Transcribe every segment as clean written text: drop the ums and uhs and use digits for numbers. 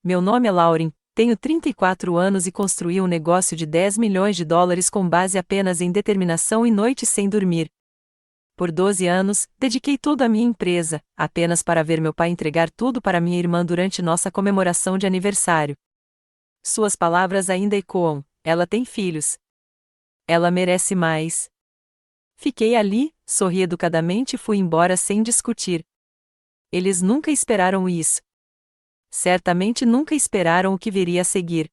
Meu nome é Lauren, tenho 34 anos e construí um negócio de 10 milhões de dólares com base apenas em determinação e noites sem dormir. Por 12 anos, dediquei tudo à minha empresa, apenas para ver meu pai entregar tudo para minha irmã durante nossa comemoração de aniversário. Suas palavras ainda ecoam: ela tem filhos. Ela merece mais. Fiquei ali, sorri educadamente e fui embora sem discutir. Eles nunca esperaram isso. Certamente nunca esperaram o que viria a seguir.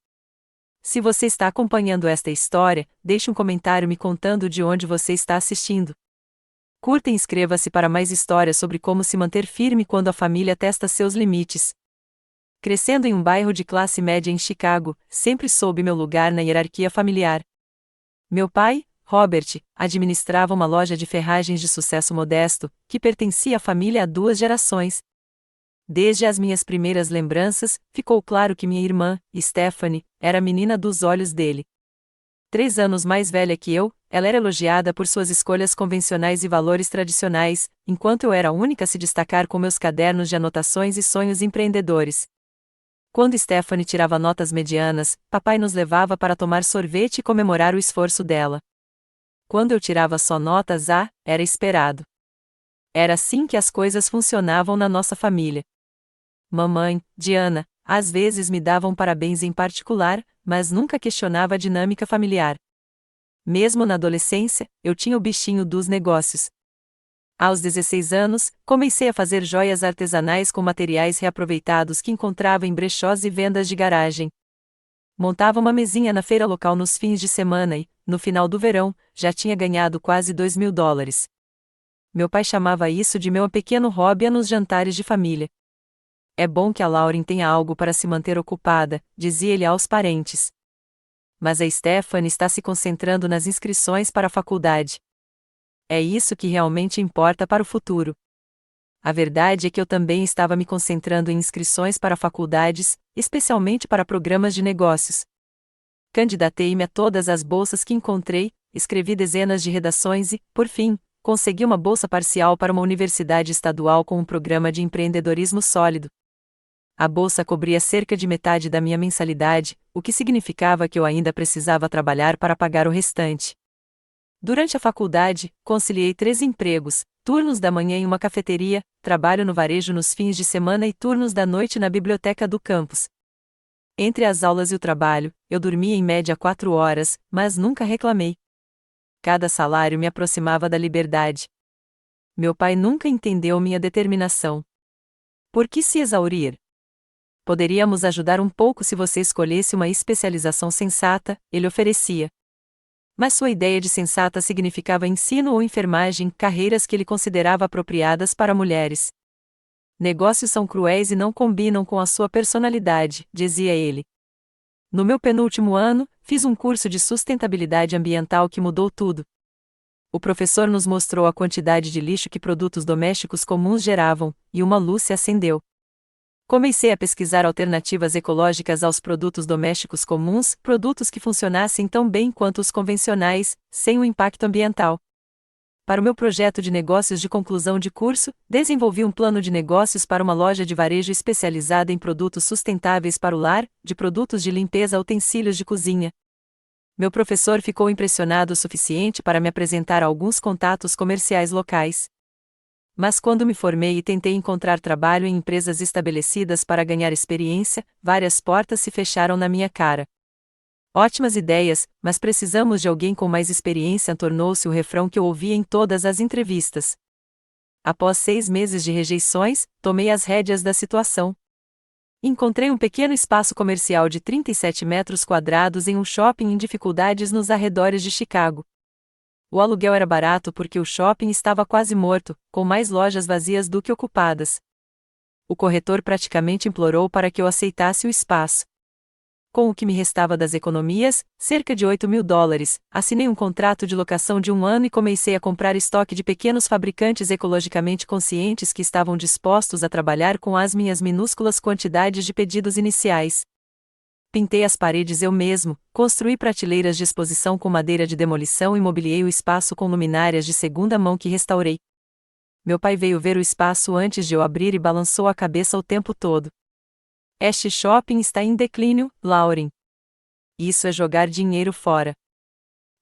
Se você está acompanhando esta história, deixe um comentário me contando de onde você está assistindo. Curta e inscreva-se para mais histórias sobre como se manter firme quando a família testa seus limites. Crescendo em um bairro de classe média em Chicago, sempre soube meu lugar na hierarquia familiar. Meu pai, Robert, administrava uma loja de ferragens de sucesso modesto, que pertencia à família há 2 gerações. Desde as minhas primeiras lembranças, ficou claro que minha irmã, Stephanie, era a menina dos olhos dele. 3 anos mais velha que eu, ela era elogiada por suas escolhas convencionais e valores tradicionais, enquanto eu era a única a se destacar com meus cadernos de anotações e sonhos empreendedores. Quando Stephanie tirava notas medianas, papai nos levava para tomar sorvete e comemorar o esforço dela. Quando eu tirava só notas A, era esperado. Era assim que as coisas funcionavam na nossa família. Mamãe, Diana, às vezes me davam parabéns em particular, mas nunca questionava a dinâmica familiar. Mesmo na adolescência, eu tinha o bichinho dos negócios. Aos 16 anos, comecei a fazer joias artesanais com materiais reaproveitados que encontrava em brechós e vendas de garagem. Montava uma mesinha na feira local nos fins de semana e, no final do verão, já tinha ganhado quase $2.000. Meu pai chamava isso de meu pequeno hobby nos jantares de família. É bom que a Lauren tenha algo para se manter ocupada, dizia ele aos parentes. Mas a Stephanie está se concentrando nas inscrições para a faculdade. É isso que realmente importa para o futuro. A verdade é que eu também estava me concentrando em inscrições para faculdades, especialmente para programas de negócios. Candidatei-me a todas as bolsas que encontrei, escrevi dezenas de redações e, por fim, consegui uma bolsa parcial para uma universidade estadual com um programa de empreendedorismo sólido. A bolsa cobria cerca de metade da minha mensalidade, o que significava que eu ainda precisava trabalhar para pagar o restante. Durante a faculdade, conciliei 3 empregos, turnos da manhã em uma cafeteria, trabalho no varejo nos fins de semana e turnos da noite na biblioteca do campus. Entre as aulas e o trabalho, eu dormia em média 4 horas, mas nunca reclamei. Cada salário me aproximava da liberdade. Meu pai nunca entendeu minha determinação. Por que se exaurir? Poderíamos ajudar um pouco se você escolhesse uma especialização sensata, ele oferecia. Mas sua ideia de sensata significava ensino ou enfermagem, carreiras que ele considerava apropriadas para mulheres. Negócios são cruéis e não combinam com a sua personalidade, dizia ele. No meu penúltimo ano, fiz um curso de sustentabilidade ambiental que mudou tudo. O professor nos mostrou a quantidade de lixo que produtos domésticos comuns geravam, e uma luz se acendeu. Comecei a pesquisar alternativas ecológicas aos produtos domésticos comuns, produtos que funcionassem tão bem quanto os convencionais, sem um impacto ambiental. Para o meu projeto de negócios de conclusão de curso, desenvolvi um plano de negócios para uma loja de varejo especializada em produtos sustentáveis para o lar, de produtos de limpeza a utensílios de cozinha. Meu professor ficou impressionado o suficiente para me apresentar alguns contatos comerciais locais. Mas quando me formei e tentei encontrar trabalho em empresas estabelecidas para ganhar experiência, várias portas se fecharam na minha cara. Ótimas ideias, mas precisamos de alguém com mais experiência, tornou-se o refrão que eu ouvia em todas as entrevistas. Após 6 meses de rejeições, tomei as rédeas da situação. Encontrei um pequeno espaço comercial de 37 metros quadrados em um shopping em dificuldades nos arredores de Chicago. O aluguel era barato porque o shopping estava quase morto, com mais lojas vazias do que ocupadas. O corretor praticamente implorou para que eu aceitasse o espaço. Com o que me restava das economias, cerca de $8.000, assinei um contrato de locação de 1 ano e comecei a comprar estoque de pequenos fabricantes ecologicamente conscientes que estavam dispostos a trabalhar com as minhas minúsculas quantidades de pedidos iniciais. Pintei as paredes eu mesmo, construí prateleiras de exposição com madeira de demolição e mobiliei o espaço com luminárias de segunda mão que restaurei. Meu pai veio ver o espaço antes de eu abrir e balançou a cabeça o tempo todo. Este shopping está em declínio, Lauren. Isso é jogar dinheiro fora.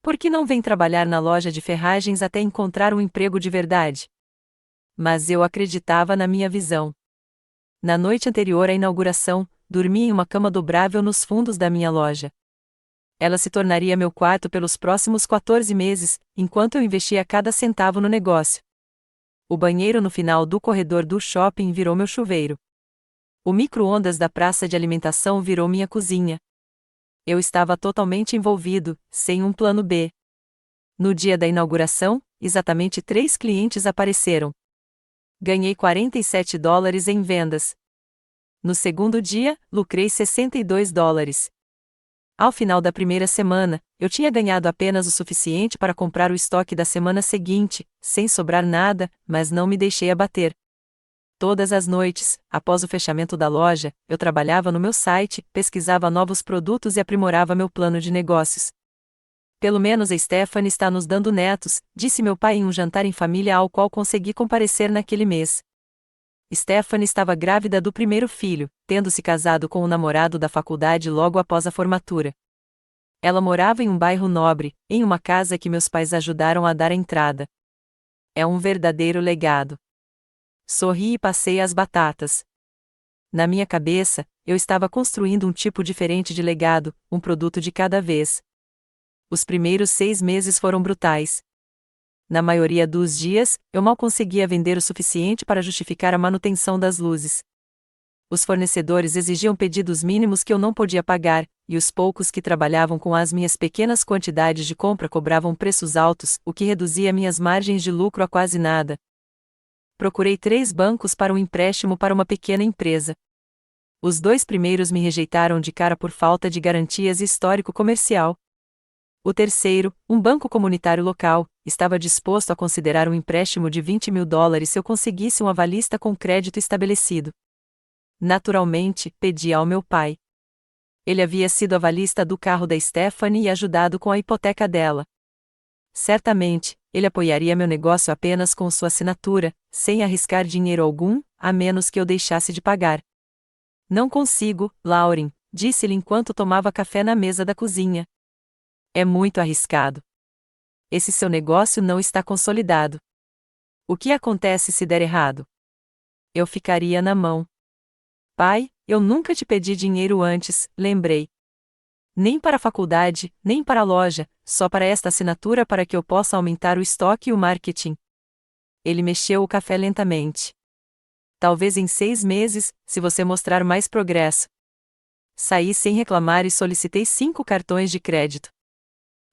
Por que não vem trabalhar na loja de ferragens até encontrar um emprego de verdade? Mas eu acreditava na minha visão. Na noite anterior à inauguração, dormi em uma cama dobrável nos fundos da minha loja. Ela se tornaria meu quarto pelos próximos 14 meses, enquanto eu investia cada centavo no negócio. O banheiro no final do corredor do shopping virou meu chuveiro. O micro-ondas da praça de alimentação virou minha cozinha. Eu estava totalmente envolvido, sem um plano B. No dia da inauguração, exatamente 3 clientes apareceram. Ganhei $47 em vendas. No segundo dia, lucrei $62. Ao final da primeira semana, eu tinha ganhado apenas o suficiente para comprar o estoque da semana seguinte, sem sobrar nada, mas não me deixei abater. Todas as noites, após o fechamento da loja, eu trabalhava no meu site, pesquisava novos produtos e aprimorava meu plano de negócios. Pelo menos a Stephanie está nos dando netos, disse meu pai em um jantar em família ao qual consegui comparecer naquele mês. Stephanie estava grávida do primeiro filho, tendo se casado com o namorado da faculdade logo após a formatura. Ela morava em um bairro nobre, em uma casa que meus pais ajudaram a dar entrada. É um verdadeiro legado. Sorri e passei as batatas. Na minha cabeça, eu estava construindo um tipo diferente de legado, um produto de cada vez. Os primeiros 6 meses foram brutais. Na maioria dos dias, eu mal conseguia vender o suficiente para justificar a manutenção das luzes. Os fornecedores exigiam pedidos mínimos que eu não podia pagar, e os poucos que trabalhavam com as minhas pequenas quantidades de compra cobravam preços altos, o que reduzia minhas margens de lucro a quase nada. Procurei 3 bancos para um empréstimo para uma pequena empresa. Os 2 primeiros me rejeitaram de cara por falta de garantias e histórico comercial. O terceiro, um banco comunitário local, estava disposto a considerar um empréstimo de $20 mil se eu conseguisse um avalista com crédito estabelecido. Naturalmente, pedi ao meu pai. Ele havia sido avalista do carro da Stephanie e ajudado com a hipoteca dela. Certamente, ele apoiaria meu negócio apenas com sua assinatura, sem arriscar dinheiro algum, a menos que eu deixasse de pagar. Não consigo, Lauren, disse-lhe enquanto tomava café na mesa da cozinha. É muito arriscado. Esse seu negócio não está consolidado. O que acontece se der errado? Eu ficaria na mão. Pai, eu nunca te pedi dinheiro antes, lembrei. Nem para a faculdade, nem para a loja, só para esta assinatura para que eu possa aumentar o estoque e o marketing. Ele mexeu o café lentamente. Talvez em 6 meses, se você mostrar mais progresso. Saí sem reclamar e solicitei 5 cartões de crédito.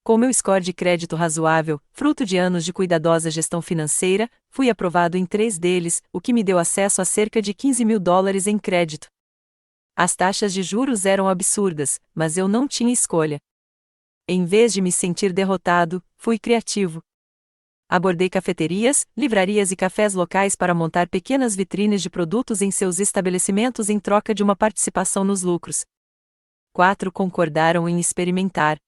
Com meu score de crédito razoável, fruto de anos de cuidadosa gestão financeira, fui aprovado em 3 deles, o que me deu acesso a cerca de $15 mil em crédito. As taxas de juros eram absurdas, mas eu não tinha escolha. Em vez de me sentir derrotado, fui criativo. Abordei cafeterias, livrarias e cafés locais para montar pequenas vitrines de produtos em seus estabelecimentos em troca de uma participação nos lucros. 4 concordaram em experimentar.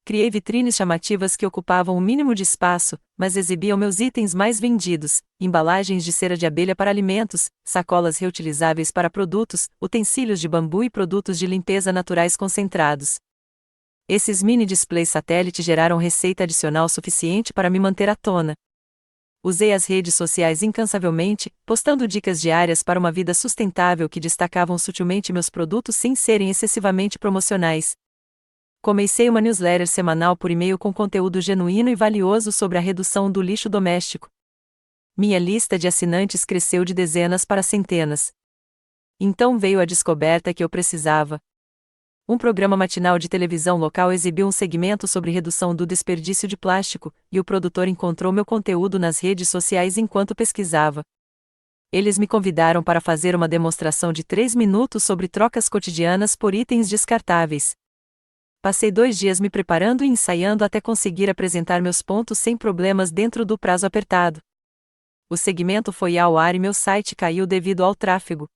Criei vitrines chamativas que ocupavam o mínimo de espaço, mas exibiam meus itens mais vendidos: embalagens de cera de abelha para alimentos, sacolas reutilizáveis para produtos, utensílios de bambu e produtos de limpeza naturais concentrados. Esses mini displays satélite geraram receita adicional suficiente para me manter à tona. Usei as redes sociais incansavelmente, postando dicas diárias para uma vida sustentável que destacavam sutilmente meus produtos sem serem excessivamente promocionais. Comecei uma newsletter semanal por e-mail com conteúdo genuíno e valioso sobre a redução do lixo doméstico. Minha lista de assinantes cresceu de dezenas para centenas. Então veio a descoberta que eu precisava. Um programa matinal de televisão local exibiu um segmento sobre redução do desperdício de plástico, e o produtor encontrou meu conteúdo nas redes sociais enquanto pesquisava. Eles me convidaram para fazer uma demonstração de 3 minutos sobre trocas cotidianas por itens descartáveis. Passei 2 dias me preparando e ensaiando até conseguir apresentar meus pontos sem problemas dentro do prazo apertado. O segmento foi ao ar e meu site caiu devido ao tráfego.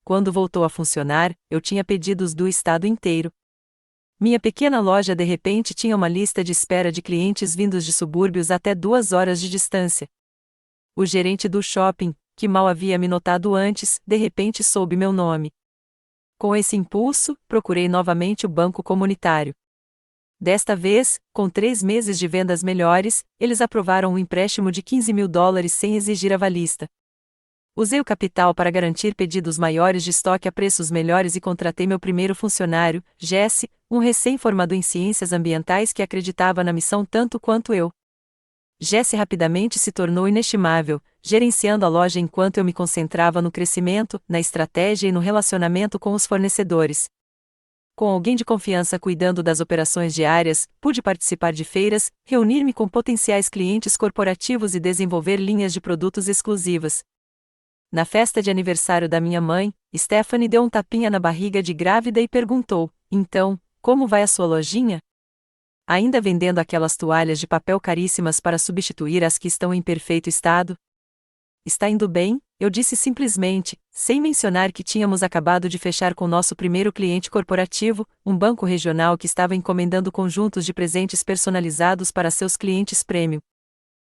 Quando voltou a funcionar, eu tinha pedidos do estado inteiro. Minha pequena loja de repente tinha uma lista de espera de clientes vindos de subúrbios até 2 horas de distância. O gerente do shopping, que mal havia me notado antes, de repente soube meu nome. Com esse impulso, procurei novamente o banco comunitário. Desta vez, com 3 meses de vendas melhores, eles aprovaram um empréstimo de US$ 15.000 sem exigir avalista. Usei o capital para garantir pedidos maiores de estoque a preços melhores e contratei meu primeiro funcionário, Jesse, um recém-formado em ciências ambientais que acreditava na missão tanto quanto eu. Jesse rapidamente se tornou inestimável, gerenciando a loja enquanto eu me concentrava no crescimento, na estratégia e no relacionamento com os fornecedores. Com alguém de confiança cuidando das operações diárias, pude participar de feiras, reunir-me com potenciais clientes corporativos e desenvolver linhas de produtos exclusivas. Na festa de aniversário da minha mãe, Stephanie deu um tapinha na barriga de grávida e perguntou: "Então, como vai a sua lojinha? Ainda vendendo aquelas toalhas de papel caríssimas para substituir as que estão em perfeito estado?" "Está indo bem", eu disse simplesmente, sem mencionar que tínhamos acabado de fechar com nosso primeiro cliente corporativo, um banco regional que estava encomendando conjuntos de presentes personalizados para seus clientes premium.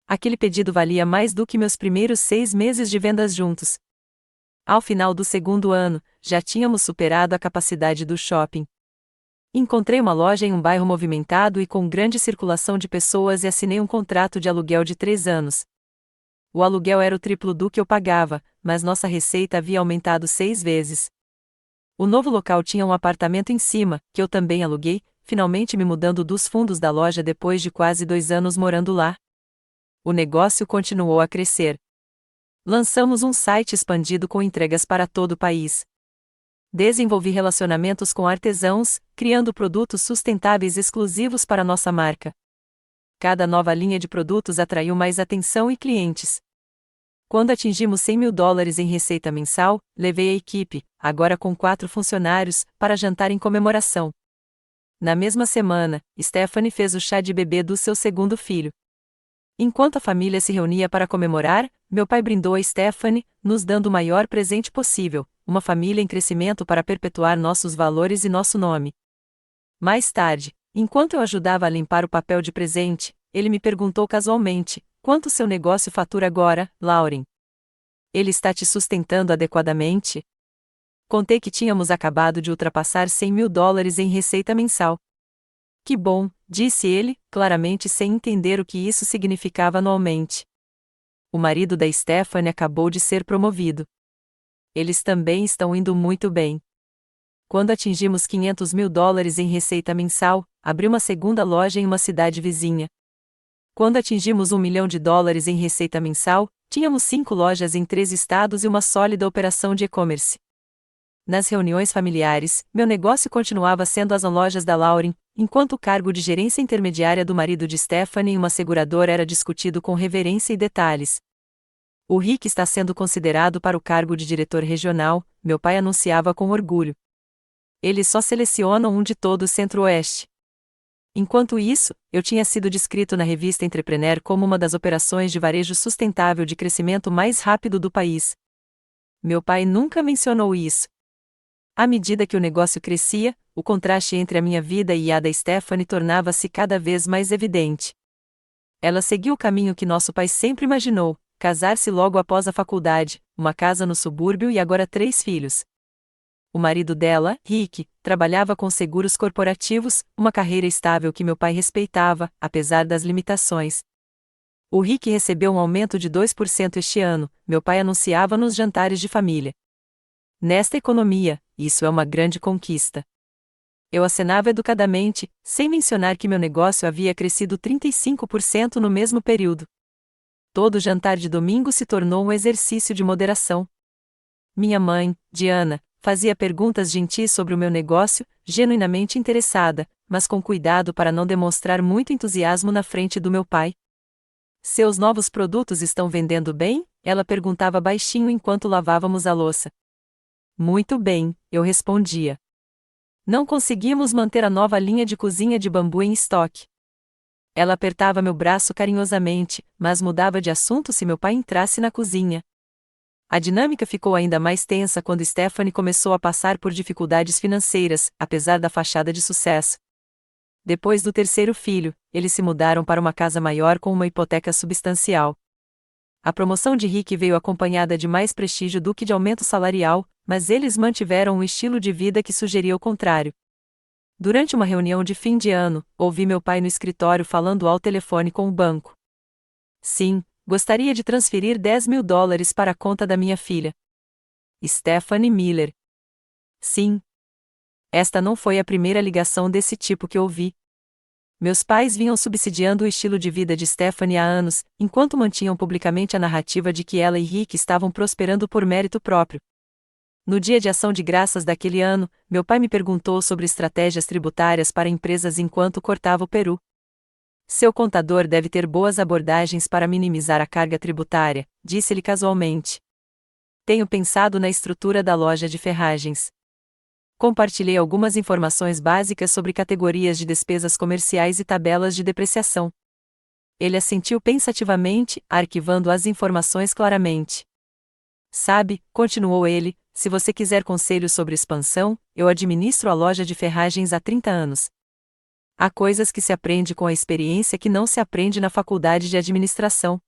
Aquele pedido valia mais do que meus primeiros 6 meses de vendas juntos. Ao final do segundo ano, já tínhamos superado a capacidade do shopping. Encontrei uma loja em um bairro movimentado e com grande circulação de pessoas e assinei um contrato de aluguel de 3 anos. O aluguel era o triplo do que eu pagava, mas nossa receita havia aumentado 6 vezes. O novo local tinha um apartamento em cima, que eu também aluguei, finalmente me mudando dos fundos da loja depois de quase 2 anos morando lá. O negócio continuou a crescer. Lançamos um site expandido com entregas para todo o país. Desenvolvi relacionamentos com artesãos, criando produtos sustentáveis exclusivos para nossa marca. Cada nova linha de produtos atraiu mais atenção e clientes. Quando atingimos US$ 100.000 em receita mensal, levei a equipe, agora com 4 funcionários, para jantar em comemoração. Na mesma semana, Stephanie fez o chá de bebê do seu segundo filho. Enquanto a família se reunia para comemorar, meu pai brindou a Stephanie, nos dando o maior presente possível, uma família em crescimento para perpetuar nossos valores e nosso nome. Mais tarde, enquanto eu ajudava a limpar o papel de presente, ele me perguntou casualmente: "Quanto seu negócio fatura agora, Lauren? Ele está te sustentando adequadamente?" Contei que tínhamos acabado de ultrapassar US$ 100.000 em receita mensal. "Que bom", disse ele, claramente sem entender o que isso significava anualmente. O marido da Stephanie acabou de ser promovido. Eles também estão indo muito bem. Quando atingimos US$ 500.000 em receita mensal, abri uma segunda loja em uma cidade vizinha. Quando atingimos US$ 1 milhão em receita mensal, tínhamos 5 lojas em 3 estados e uma sólida operação de e-commerce. Nas reuniões familiares, meu negócio continuava sendo as lojas da Lauren, enquanto o cargo de gerência intermediária do marido de Stephanie em uma seguradora era discutido com reverência e detalhes. "O Rick está sendo considerado para o cargo de diretor regional", meu pai anunciava com orgulho. "Eles só selecionam um de todo o Centro-Oeste." Enquanto isso, eu tinha sido descrito na revista Entrepreneur como uma das operações de varejo sustentável de crescimento mais rápido do país. Meu pai nunca mencionou isso. À medida que o negócio crescia, o contraste entre a minha vida e a da Stephanie tornava-se cada vez mais evidente. Ela seguiu o caminho que nosso pai sempre imaginou: casar-se logo após a faculdade, uma casa no subúrbio e agora 3 filhos. O marido dela, Rick, trabalhava com seguros corporativos, uma carreira estável que meu pai respeitava, apesar das limitações. O Rick recebeu um aumento de 2% este ano, meu pai anunciava nos jantares de família. Nesta economia, isso é uma grande conquista. Eu acenava educadamente, sem mencionar que meu negócio havia crescido 35% no mesmo período. Todo jantar de domingo se tornou um exercício de moderação. Minha mãe, Diana, fazia perguntas gentis sobre o meu negócio, genuinamente interessada, mas com cuidado para não demonstrar muito entusiasmo na frente do meu pai. "Seus novos produtos estão vendendo bem?" ela perguntava baixinho enquanto lavávamos a louça. "Muito bem", eu respondia. "Não conseguimos manter a nova linha de cozinha de bambu em estoque." Ela apertava meu braço carinhosamente, mas mudava de assunto se meu pai entrasse na cozinha. A dinâmica ficou ainda mais tensa quando Stephanie começou a passar por dificuldades financeiras, apesar da fachada de sucesso. Depois do terceiro filho, eles se mudaram para uma casa maior com uma hipoteca substancial. A promoção de Rick veio acompanhada de mais prestígio do que de aumento salarial, mas eles mantiveram um estilo de vida que sugeria o contrário. Durante uma reunião de fim de ano, ouvi meu pai no escritório falando ao telefone com o banco. Sim, gostaria de transferir $10.000 para a conta da minha filha. Stephanie Miller. Sim. Esta não foi a primeira ligação desse tipo que ouvi. Meus pais vinham subsidiando o estilo de vida de Stephanie há anos, enquanto mantinham publicamente a narrativa de que ela e Rick estavam prosperando por mérito próprio. No dia de ação de graças daquele ano, meu pai me perguntou sobre estratégias tributárias para empresas enquanto cortava o peru. Seu contador deve ter boas abordagens para minimizar a carga tributária, disse-lhe casualmente. Tenho pensado na estrutura da loja de ferragens. Compartilhei algumas informações básicas sobre categorias de despesas comerciais e tabelas de depreciação. Ele assentiu pensativamente, arquivando as informações claramente. Sabe, continuou ele, se você quiser conselhos sobre expansão, eu administro a loja de ferragens há 30 anos. Há coisas que se aprende com a experiência que não se aprende na faculdade de administração.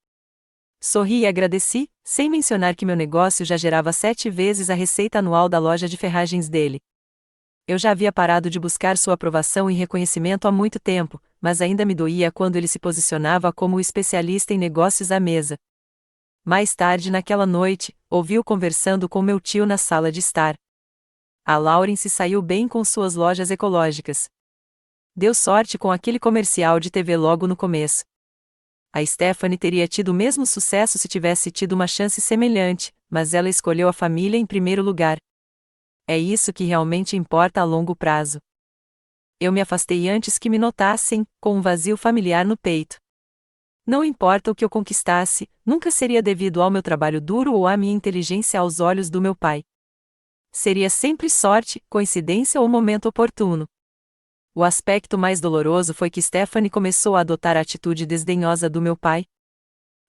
Sorri e agradeci, sem mencionar que meu negócio já gerava 7 vezes a receita anual da loja de ferragens dele. Eu já havia parado de buscar sua aprovação e reconhecimento há muito tempo, mas ainda me doía quando ele se posicionava como o especialista em negócios à mesa. Mais tarde naquela noite, ouvi-o conversando com meu tio na sala de estar. A Lauren se saiu bem com suas lojas ecológicas. Deu sorte com aquele comercial de TV logo no começo. A Stephanie teria tido o mesmo sucesso se tivesse tido uma chance semelhante, mas ela escolheu a família em primeiro lugar. É isso que realmente importa a longo prazo. Eu me afastei antes que me notassem, com um vazio familiar no peito. Não importa o que eu conquistasse, nunca seria devido ao meu trabalho duro ou à minha inteligência aos olhos do meu pai. Seria sempre sorte, coincidência ou momento oportuno. O aspecto mais doloroso foi que Stephanie começou a adotar a atitude desdenhosa do meu pai.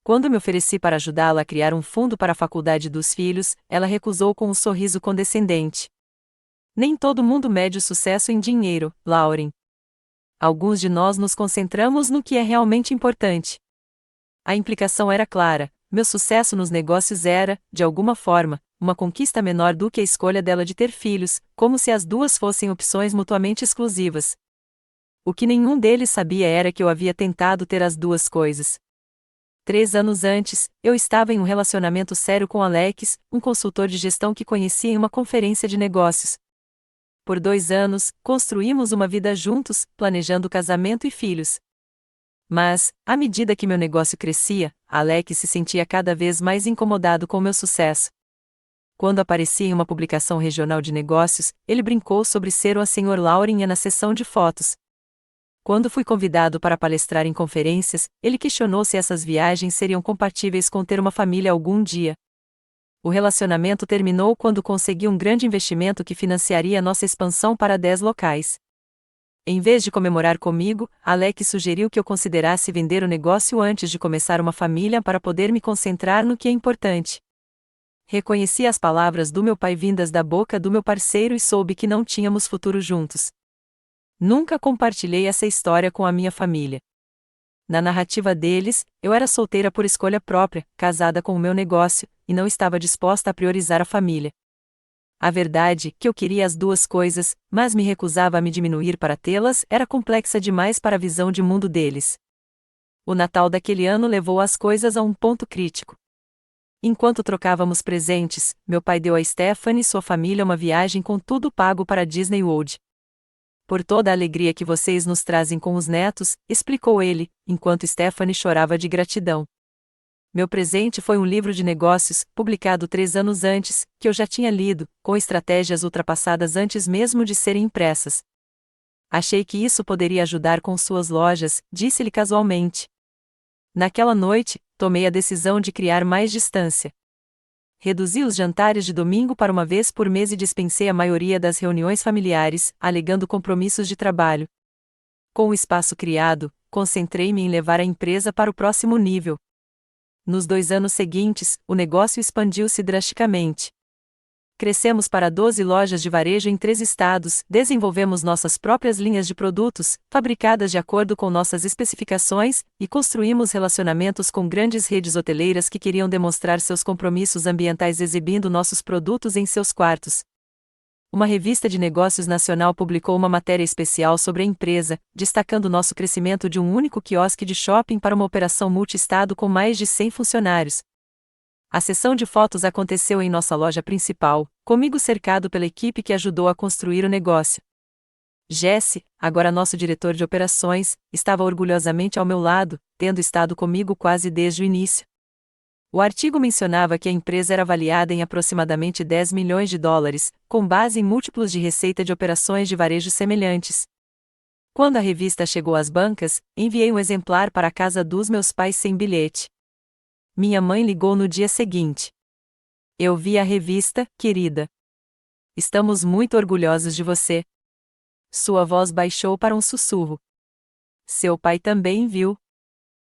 Quando me ofereci para ajudá-la a criar um fundo para a faculdade dos filhos, ela recusou com um sorriso condescendente. Nem todo mundo mede o sucesso em dinheiro, Lauren. Alguns de nós nos concentramos no que é realmente importante. A implicação era clara: meu sucesso nos negócios era, de alguma forma, uma conquista menor do que a escolha dela de ter filhos, como se as duas fossem opções mutuamente exclusivas. O que nenhum deles sabia era que eu havia tentado ter as duas coisas. 3 anos antes, eu estava em um relacionamento sério com Alex, um consultor de gestão que conheci em uma conferência de negócios. Por 2 anos, construímos uma vida juntos, planejando casamento e filhos. Mas, à medida que meu negócio crescia, Alex se sentia cada vez mais incomodado com meu sucesso. Quando aparecia em uma publicação regional de negócios, ele brincou sobre ser o Sr. Lauren na sessão de fotos. Quando fui convidado para palestrar em conferências, ele questionou se essas viagens seriam compatíveis com ter uma família algum dia. O relacionamento terminou quando consegui um grande investimento que financiaria nossa expansão para 10 locais. Em vez de comemorar comigo, Alex sugeriu que eu considerasse vender o negócio antes de começar uma família para poder me concentrar no que é importante. Reconheci as palavras do meu pai vindas da boca do meu parceiro e soube que não tínhamos futuro juntos. Nunca compartilhei essa história com a minha família. Na narrativa deles, eu era solteira por escolha própria, casada com o meu negócio, e não estava disposta a priorizar a família. A verdade, que eu queria as duas coisas, mas me recusava a me diminuir para tê-las, era complexa demais para a visão de mundo deles. O Natal daquele ano levou as coisas a um ponto crítico. Enquanto trocávamos presentes, meu pai deu a Stephanie e sua família uma viagem com tudo pago para Disney World. Por toda a alegria que vocês nos trazem com os netos, explicou ele, enquanto Stephanie chorava de gratidão. Meu presente foi um livro de negócios, publicado 3 anos antes, que eu já tinha lido, com estratégias ultrapassadas antes mesmo de serem impressas. Achei que isso poderia ajudar com suas lojas, disse-lhe casualmente. Naquela noite, tomei a decisão de criar mais distância. Reduzi os jantares de domingo para uma vez por mês e dispensei a maioria das reuniões familiares, alegando compromissos de trabalho. Com o espaço criado, concentrei-me em levar a empresa para o próximo nível. Nos 2 anos seguintes, o negócio expandiu-se drasticamente. Crescemos para 12 lojas de varejo em 3 estados, desenvolvemos nossas próprias linhas de produtos, fabricadas de acordo com nossas especificações, e construímos relacionamentos com grandes redes hoteleiras que queriam demonstrar seus compromissos ambientais exibindo nossos produtos em seus quartos. Uma revista de negócios nacional publicou uma matéria especial sobre a empresa, destacando nosso crescimento de um único quiosque de shopping para uma operação multi-estado com mais de 100 funcionários. A sessão de fotos aconteceu em nossa loja principal, comigo cercado pela equipe que ajudou a construir o negócio. Jesse, agora nosso diretor de operações, estava orgulhosamente ao meu lado, tendo estado comigo quase desde o início. O artigo mencionava que a empresa era avaliada em aproximadamente 10 milhões de dólares, com base em múltiplos de receita de operações de varejo semelhantes. Quando a revista chegou às bancas, enviei um exemplar para a casa dos meus pais sem bilhete. Minha mãe ligou no dia seguinte. Eu vi a revista, querida. Estamos muito orgulhosos de você. Sua voz baixou para um sussurro. Seu pai também viu.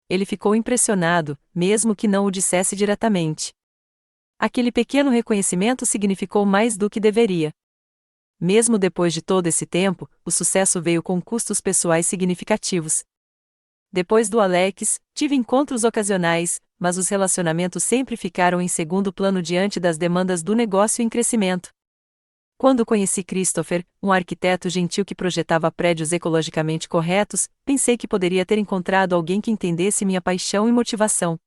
Ele ficou impressionado, mesmo que não o dissesse diretamente. Aquele pequeno reconhecimento significou mais do que deveria. Mesmo depois de todo esse tempo, o sucesso veio com custos pessoais significativos. Depois do Alex, tive encontros ocasionais, mas os relacionamentos sempre ficaram em segundo plano diante das demandas do negócio em crescimento. Quando conheci Christopher, um arquiteto gentil que projetava prédios ecologicamente corretos, pensei que poderia ter encontrado alguém que entendesse minha paixão e motivação.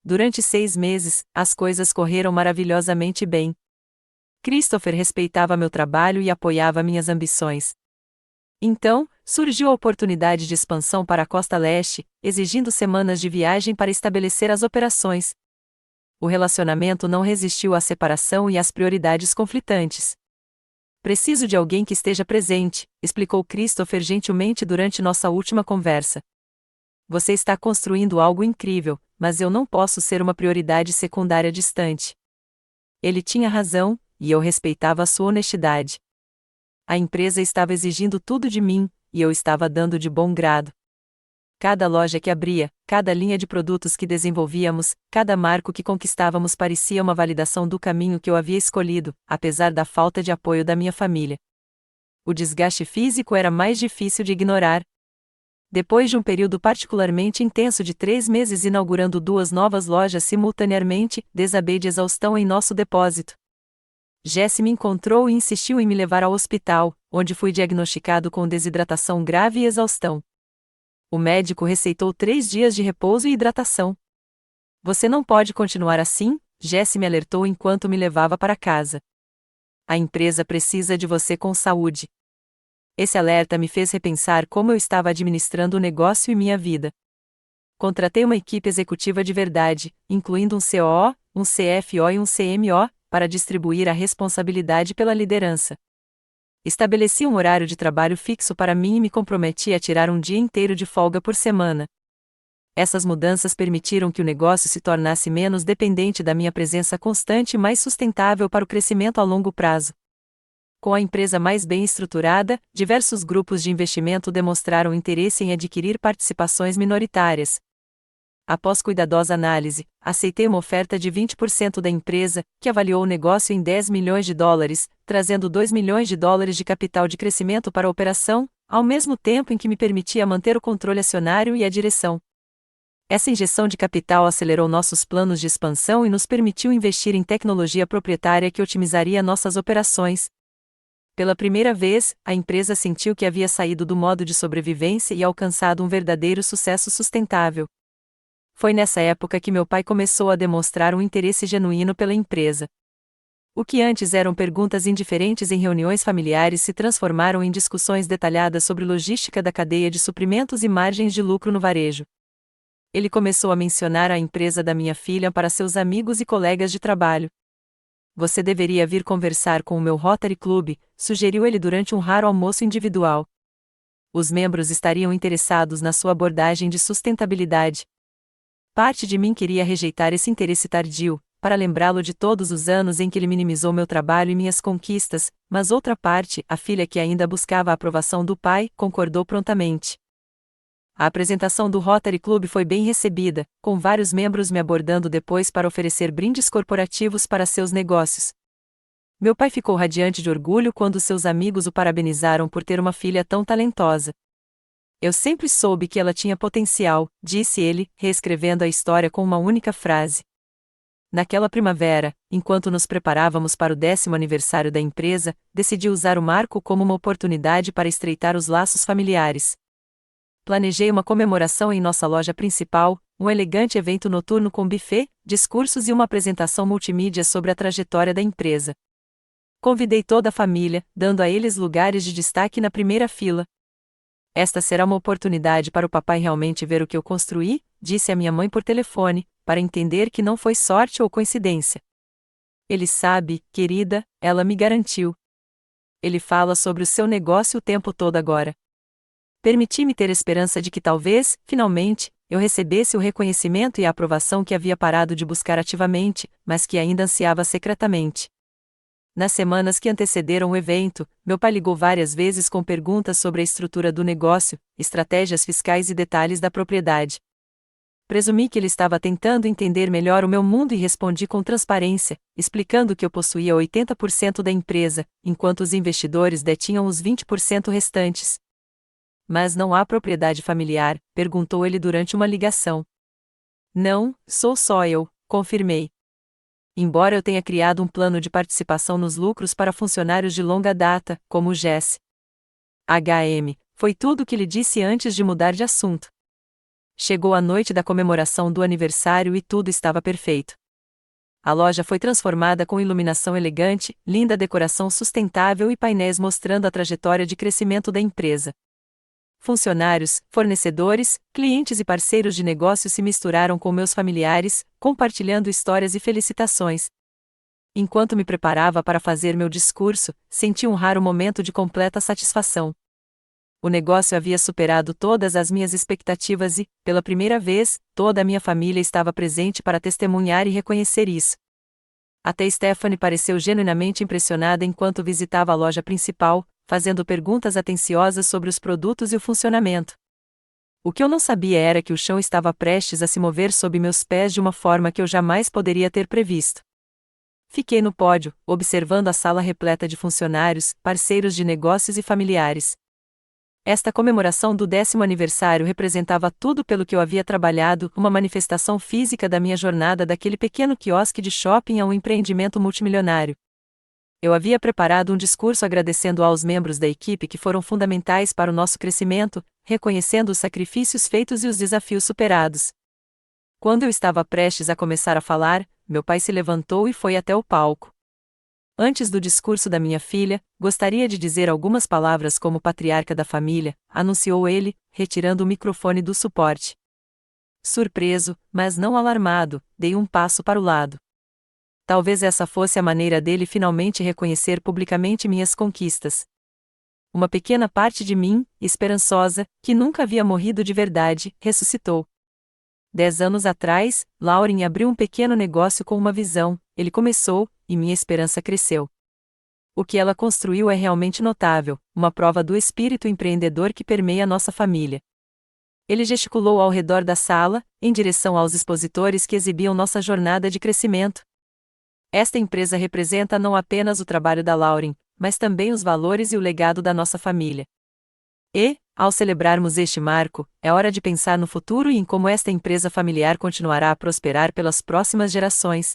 Durante 6 meses, as coisas correram maravilhosamente bem. Christopher respeitava meu trabalho e apoiava minhas ambições. Então, surgiu a oportunidade de expansão para a Costa Leste, exigindo semanas de viagem para estabelecer as operações. O relacionamento não resistiu à separação e às prioridades conflitantes. Preciso de alguém que esteja presente, explicou Christopher gentilmente durante nossa última conversa. Você está construindo algo incrível, mas eu não posso ser uma prioridade secundária distante. Ele tinha razão, e eu respeitava a sua honestidade. A empresa estava exigindo tudo de mim, e eu estava dando de bom grado. Cada loja que abria, cada linha de produtos que desenvolvíamos, cada marco que conquistávamos parecia uma validação do caminho que eu havia escolhido, apesar da falta de apoio da minha família. O desgaste físico era mais difícil de ignorar. Depois de um período particularmente intenso de 3 meses inaugurando 2 novas lojas simultaneamente, desabei de exaustão em nosso depósito. Jesse me encontrou e insistiu em me levar ao hospital, onde fui diagnosticado com desidratação grave e exaustão. O médico receitou 3 dias de repouso e hidratação. Você não pode continuar assim, Jesse me alertou enquanto me levava para casa. A empresa precisa de você com saúde. Esse alerta me fez repensar como eu estava administrando o negócio e minha vida. Contratei uma equipe executiva de verdade, incluindo um COO, um CFO e um CMO, para distribuir a responsabilidade pela liderança. Estabeleci um horário de trabalho fixo para mim e me comprometi a tirar um dia inteiro de folga por semana. Essas mudanças permitiram que o negócio se tornasse menos dependente da minha presença constante e mais sustentável para o crescimento a longo prazo. Com a empresa mais bem estruturada, diversos grupos de investimento demonstraram interesse em adquirir participações minoritárias. Após cuidadosa análise, aceitei uma oferta de 20% da empresa, que avaliou o negócio em 10 milhões de dólares, trazendo 2 milhões de dólares de capital de crescimento para a operação, ao mesmo tempo em que me permitia manter o controle acionário e a direção. Essa injeção de capital acelerou nossos planos de expansão e nos permitiu investir em tecnologia proprietária que otimizaria nossas operações. Pela primeira vez, a empresa sentiu que havia saído do modo de sobrevivência e alcançado um verdadeiro sucesso sustentável. Foi nessa época que meu pai começou a demonstrar um interesse genuíno pela empresa. O que antes eram perguntas indiferentes em reuniões familiares se transformaram em discussões detalhadas sobre logística da cadeia de suprimentos e margens de lucro no varejo. Ele começou a mencionar a empresa da minha filha para seus amigos e colegas de trabalho. Você deveria vir conversar com o meu Rotary Club, sugeriu ele durante um raro almoço individual. Os membros estariam interessados na sua abordagem de sustentabilidade. Parte de mim queria rejeitar esse interesse tardio, para lembrá-lo de todos os anos em que ele minimizou meu trabalho e minhas conquistas, mas outra parte, a filha que ainda buscava a aprovação do pai, concordou prontamente. A apresentação do Rotary Club foi bem recebida, com vários membros me abordando depois para oferecer brindes corporativos para seus negócios. Meu pai ficou radiante de orgulho quando seus amigos o parabenizaram por ter uma filha tão talentosa. Eu sempre soube que ela tinha potencial, disse ele, reescrevendo a história com uma única frase. Naquela primavera, enquanto nos preparávamos para o 10º aniversário da empresa, decidi usar o marco como uma oportunidade para estreitar os laços familiares. Planejei uma comemoração em nossa loja principal, um elegante evento noturno com buffet, discursos e uma apresentação multimídia sobre a trajetória da empresa. Convidei toda a família, dando a eles lugares de destaque na primeira fila. Esta será uma oportunidade para o papai realmente ver o que eu construí, disse a minha mãe por telefone, para entender que não foi sorte ou coincidência. Ele sabe, querida, ela me garantiu. Ele fala sobre o seu negócio o tempo todo agora. Permiti-me ter esperança de que talvez, finalmente, eu recebesse o reconhecimento e a aprovação que havia parado de buscar ativamente, mas que ainda ansiava secretamente. Nas semanas que antecederam o evento, meu pai ligou várias vezes com perguntas sobre a estrutura do negócio, estratégias fiscais e detalhes da propriedade. Presumi que ele estava tentando entender melhor o meu mundo e respondi com transparência, explicando que eu possuía 80% da empresa, enquanto os investidores detinham os 20% restantes. Mas não há propriedade familiar? Perguntou ele durante uma ligação. Não, sou só eu, confirmei. Embora eu tenha criado um plano de participação nos lucros para funcionários de longa data, como o Jesse. Foi tudo o que lhe disse antes de mudar de assunto. Chegou a noite da comemoração do aniversário e tudo estava perfeito. A loja foi transformada com iluminação elegante, linda decoração sustentável e painéis mostrando a trajetória de crescimento da empresa. Funcionários, fornecedores, clientes e parceiros de negócio se misturaram com meus familiares, compartilhando histórias e felicitações. Enquanto me preparava para fazer meu discurso, senti um raro momento de completa satisfação. O negócio havia superado todas as minhas expectativas e, pela primeira vez, toda a minha família estava presente para testemunhar e reconhecer isso. Até Stephanie pareceu genuinamente impressionada enquanto visitava a loja principal, fazendo perguntas atenciosas sobre os produtos e o funcionamento. O que eu não sabia era que o chão estava prestes a se mover sob meus pés de uma forma que eu jamais poderia ter previsto. Fiquei no pódio, observando a sala repleta de funcionários, parceiros de negócios e familiares. Esta comemoração do 10º aniversário representava tudo pelo que eu havia trabalhado, uma manifestação física da minha jornada daquele pequeno quiosque de shopping a um empreendimento multimilionário. Eu havia preparado um discurso agradecendo aos membros da equipe que foram fundamentais para o nosso crescimento, reconhecendo os sacrifícios feitos e os desafios superados. Quando eu estava prestes a começar a falar, meu pai se levantou e foi até o palco. Antes do discurso da minha filha, gostaria de dizer algumas palavras como patriarca da família, anunciou ele, retirando o microfone do suporte. Surpreso, mas não alarmado, dei um passo para o lado. Talvez essa fosse a maneira dele finalmente reconhecer publicamente minhas conquistas. Uma pequena parte de mim, esperançosa, que nunca havia morrido de verdade, ressuscitou. 10 anos atrás, Lauren abriu um pequeno negócio com uma visão, ele começou, e minha esperança cresceu. O que ela construiu é realmente notável, uma prova do espírito empreendedor que permeia nossa família. Ele gesticulou ao redor da sala, em direção aos expositores que exibiam nossa jornada de crescimento. Esta empresa representa não apenas o trabalho da Lauren, mas também os valores e o legado da nossa família. E, ao celebrarmos este marco, é hora de pensar no futuro e em como esta empresa familiar continuará a prosperar pelas próximas gerações.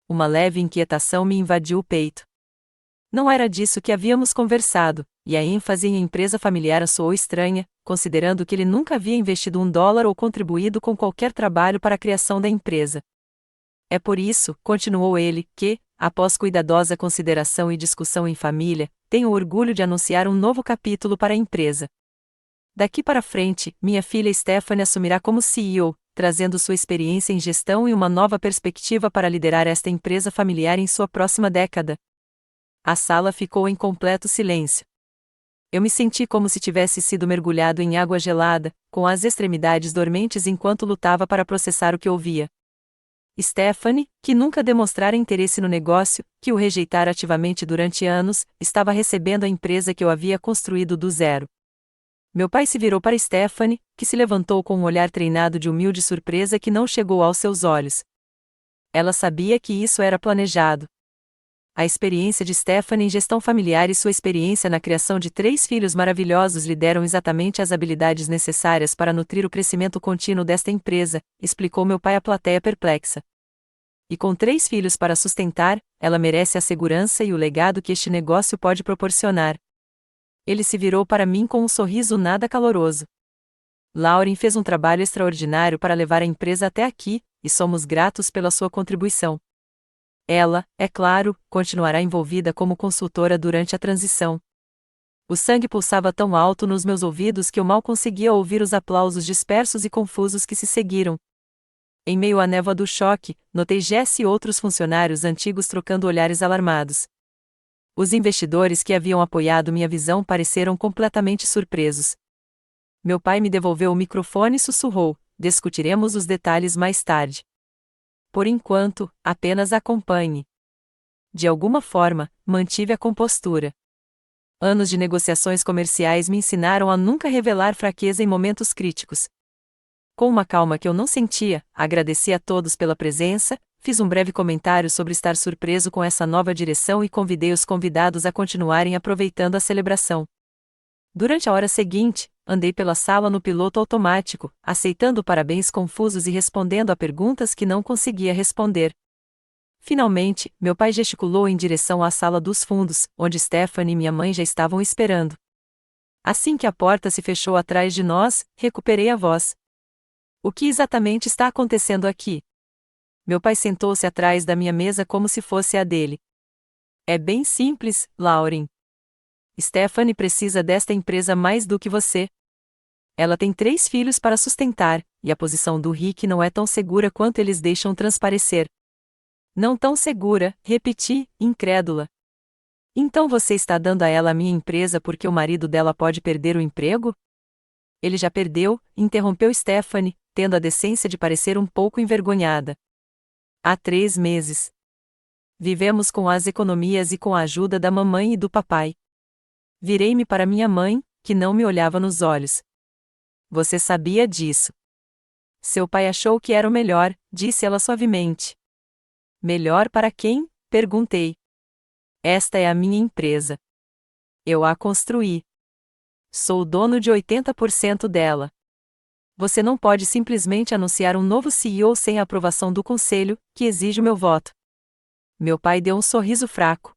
Uma leve inquietação me invadiu o peito. Não era disso que havíamos conversado, e a ênfase em empresa familiar soou estranha, considerando que ele nunca havia investido $1 ou contribuído com qualquer trabalho para a criação da empresa. É por isso, continuou ele, que, após cuidadosa consideração e discussão em família, tenho o orgulho de anunciar um novo capítulo para a empresa. Daqui para frente, minha filha Stephanie assumirá como CEO, trazendo sua experiência em gestão e uma nova perspectiva para liderar esta empresa familiar em sua próxima década. A sala ficou em completo silêncio. Eu me senti como se tivesse sido mergulhado em água gelada, com as extremidades dormentes enquanto lutava para processar o que ouvia. Stephanie, que nunca demonstrara interesse no negócio, que o rejeitara ativamente durante anos, estava recebendo a empresa que eu havia construído do zero. Meu pai se virou para Stephanie, que se levantou com um olhar treinado de humilde surpresa que não chegou aos seus olhos. Ela sabia que isso era planejado. A experiência de Stephanie em gestão familiar e sua experiência na criação de 3 filhos maravilhosos lhe deram exatamente as habilidades necessárias para nutrir o crescimento contínuo desta empresa, explicou meu pai à plateia perplexa. E com 3 filhos para sustentar, ela merece a segurança e o legado que este negócio pode proporcionar. Ele se virou para mim com um sorriso nada caloroso. Lauren fez um trabalho extraordinário para levar a empresa até aqui, e somos gratos pela sua contribuição. Ela, é claro, continuará envolvida como consultora durante a transição. O sangue pulsava tão alto nos meus ouvidos que eu mal conseguia ouvir os aplausos dispersos e confusos que se seguiram. Em meio à névoa do choque, notei Jesse e outros funcionários antigos trocando olhares alarmados. Os investidores que haviam apoiado minha visão pareceram completamente surpresos. Meu pai me devolveu o microfone e sussurrou: discutiremos os detalhes mais tarde. Por enquanto, apenas acompanhe. De alguma forma, mantive a compostura. Anos de negociações comerciais me ensinaram a nunca revelar fraqueza em momentos críticos. Com uma calma que eu não sentia, agradeci a todos pela presença, fiz um breve comentário sobre estar surpreso com essa nova direção e convidei os convidados a continuarem aproveitando a celebração. Durante a hora seguinte, andei pela sala no piloto automático, aceitando parabéns confusos e respondendo a perguntas que não conseguia responder. Finalmente, meu pai gesticulou em direção à sala dos fundos, onde Stephanie e minha mãe já estavam esperando. Assim que a porta se fechou atrás de nós, recuperei a voz. O que exatamente está acontecendo aqui? Meu pai sentou-se atrás da minha mesa como se fosse a dele. É bem simples, Lauren. Stephanie precisa desta empresa mais do que você. Ela tem 3 filhos para sustentar, e a posição do Rick não é tão segura quanto eles deixam transparecer. Não tão segura, repeti, incrédula. Então você está dando a ela a minha empresa porque o marido dela pode perder o emprego? Ele já perdeu, interrompeu Stephanie, tendo a decência de parecer um pouco envergonhada. Há 3 meses. Vivemos com as economias e com a ajuda da mamãe e do papai. Virei-me para minha mãe, que não me olhava nos olhos. Você sabia disso? Seu pai achou que era o melhor, disse ela suavemente. Melhor para quem? Perguntei. Esta é a minha empresa. Eu a construí. Sou o dono de 80% dela. Você não pode simplesmente anunciar um novo CEO sem a aprovação do conselho, que exige o meu voto. Meu pai deu um sorriso fraco.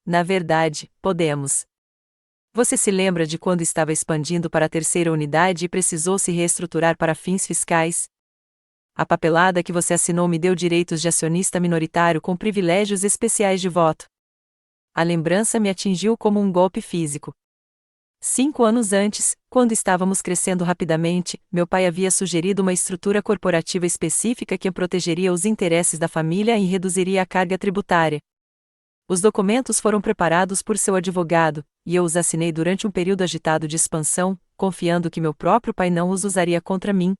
Na verdade, podemos. Você se lembra de quando estava expandindo para a 3ª unidade e precisou se reestruturar para fins fiscais? A papelada que você assinou me deu direitos de acionista minoritário com privilégios especiais de voto. A lembrança me atingiu como um golpe físico. 5 anos antes, quando estávamos crescendo rapidamente, meu pai havia sugerido uma estrutura corporativa específica que protegeria os interesses da família e reduziria a carga tributária. Os documentos foram preparados por seu advogado, e eu os assinei durante um período agitado de expansão, confiando que meu próprio pai não os usaria contra mim.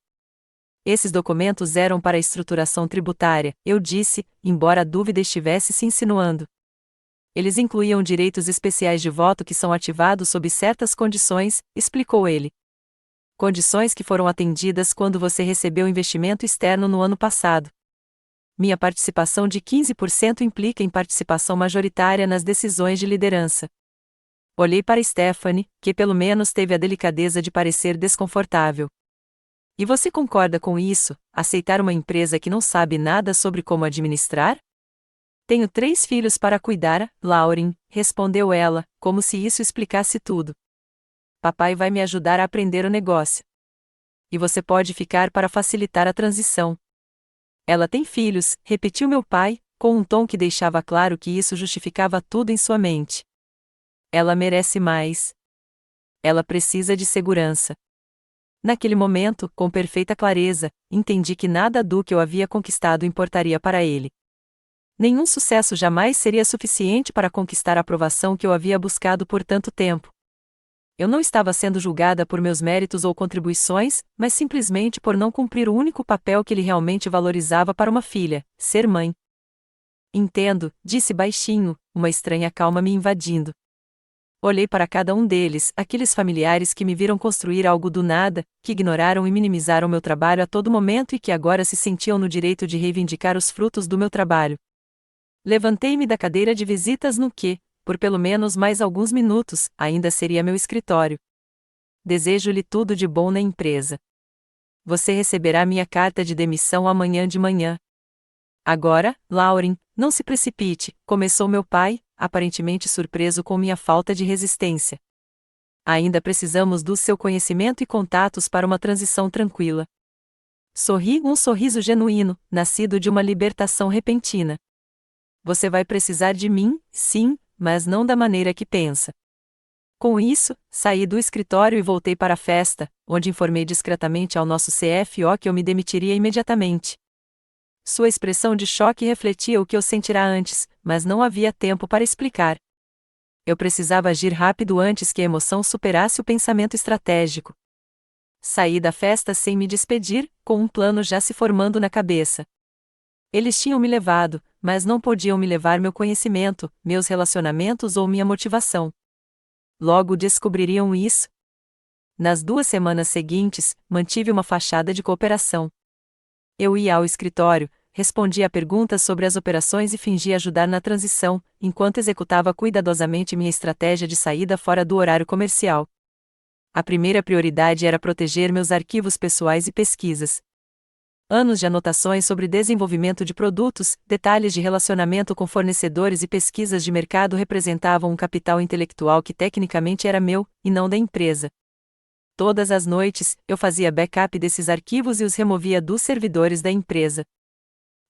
Esses documentos eram para a estruturação tributária, eu disse, embora a dúvida estivesse se insinuando. Eles incluíam direitos especiais de voto que são ativados sob certas condições, explicou ele. Condições que foram atendidas quando você recebeu investimento externo no ano passado. Minha participação de 15% implica em participação majoritária nas decisões de liderança. Olhei para Stephanie, que pelo menos teve a delicadeza de parecer desconfortável. E você concorda com isso, aceitar uma empresa que não sabe nada sobre como administrar? Tenho 3 filhos para cuidar, Lauren, respondeu ela, como se isso explicasse tudo. Papai vai me ajudar a aprender o negócio. E você pode ficar para facilitar a transição. Ela tem filhos, repetiu meu pai, com um tom que deixava claro que isso justificava tudo em sua mente. Ela merece mais. Ela precisa de segurança. Naquele momento, com perfeita clareza, entendi que nada do que eu havia conquistado importaria para ele. Nenhum sucesso jamais seria suficiente para conquistar a aprovação que eu havia buscado por tanto tempo. Eu não estava sendo julgada por meus méritos ou contribuições, mas simplesmente por não cumprir o único papel que ele realmente valorizava para uma filha, ser mãe. Entendo, disse baixinho, uma estranha calma me invadindo. Olhei para cada um deles, aqueles familiares que me viram construir algo do nada, que ignoraram e minimizaram meu trabalho a todo momento e que agora se sentiam no direito de reivindicar os frutos do meu trabalho. Levantei-me da cadeira de visitas no que, por pelo menos mais alguns minutos, ainda seria meu escritório. Desejo-lhe tudo de bom na empresa. Você receberá minha carta de demissão amanhã de manhã. Agora, Lauren, não se precipite, começou meu pai, aparentemente surpreso com minha falta de resistência. Ainda precisamos do seu conhecimento e contatos para uma transição tranquila. Sorri um sorriso genuíno, nascido de uma libertação repentina. Você vai precisar de mim, sim, mas não da maneira que pensa. Com isso, saí do escritório e voltei para a festa, onde informei discretamente ao nosso CFO que eu me demitiria imediatamente. Sua expressão de choque refletia o que eu sentira antes, mas não havia tempo para explicar. Eu precisava agir rápido antes que a emoção superasse o pensamento estratégico. Saí da festa sem me despedir, com um plano já se formando na cabeça. Eles tinham me levado, mas não podiam me levar meu conhecimento, meus relacionamentos ou minha motivação. Logo descobririam isso. Nas 2 semanas seguintes, mantive uma fachada de cooperação. Eu ia ao escritório, respondia a perguntas sobre as operações e fingia ajudar na transição, enquanto executava cuidadosamente minha estratégia de saída fora do horário comercial. A primeira prioridade era proteger meus arquivos pessoais e pesquisas. Anos de anotações sobre desenvolvimento de produtos, detalhes de relacionamento com fornecedores e pesquisas de mercado representavam um capital intelectual que tecnicamente era meu, e não da empresa. Todas as noites, eu fazia backup desses arquivos e os removia dos servidores da empresa.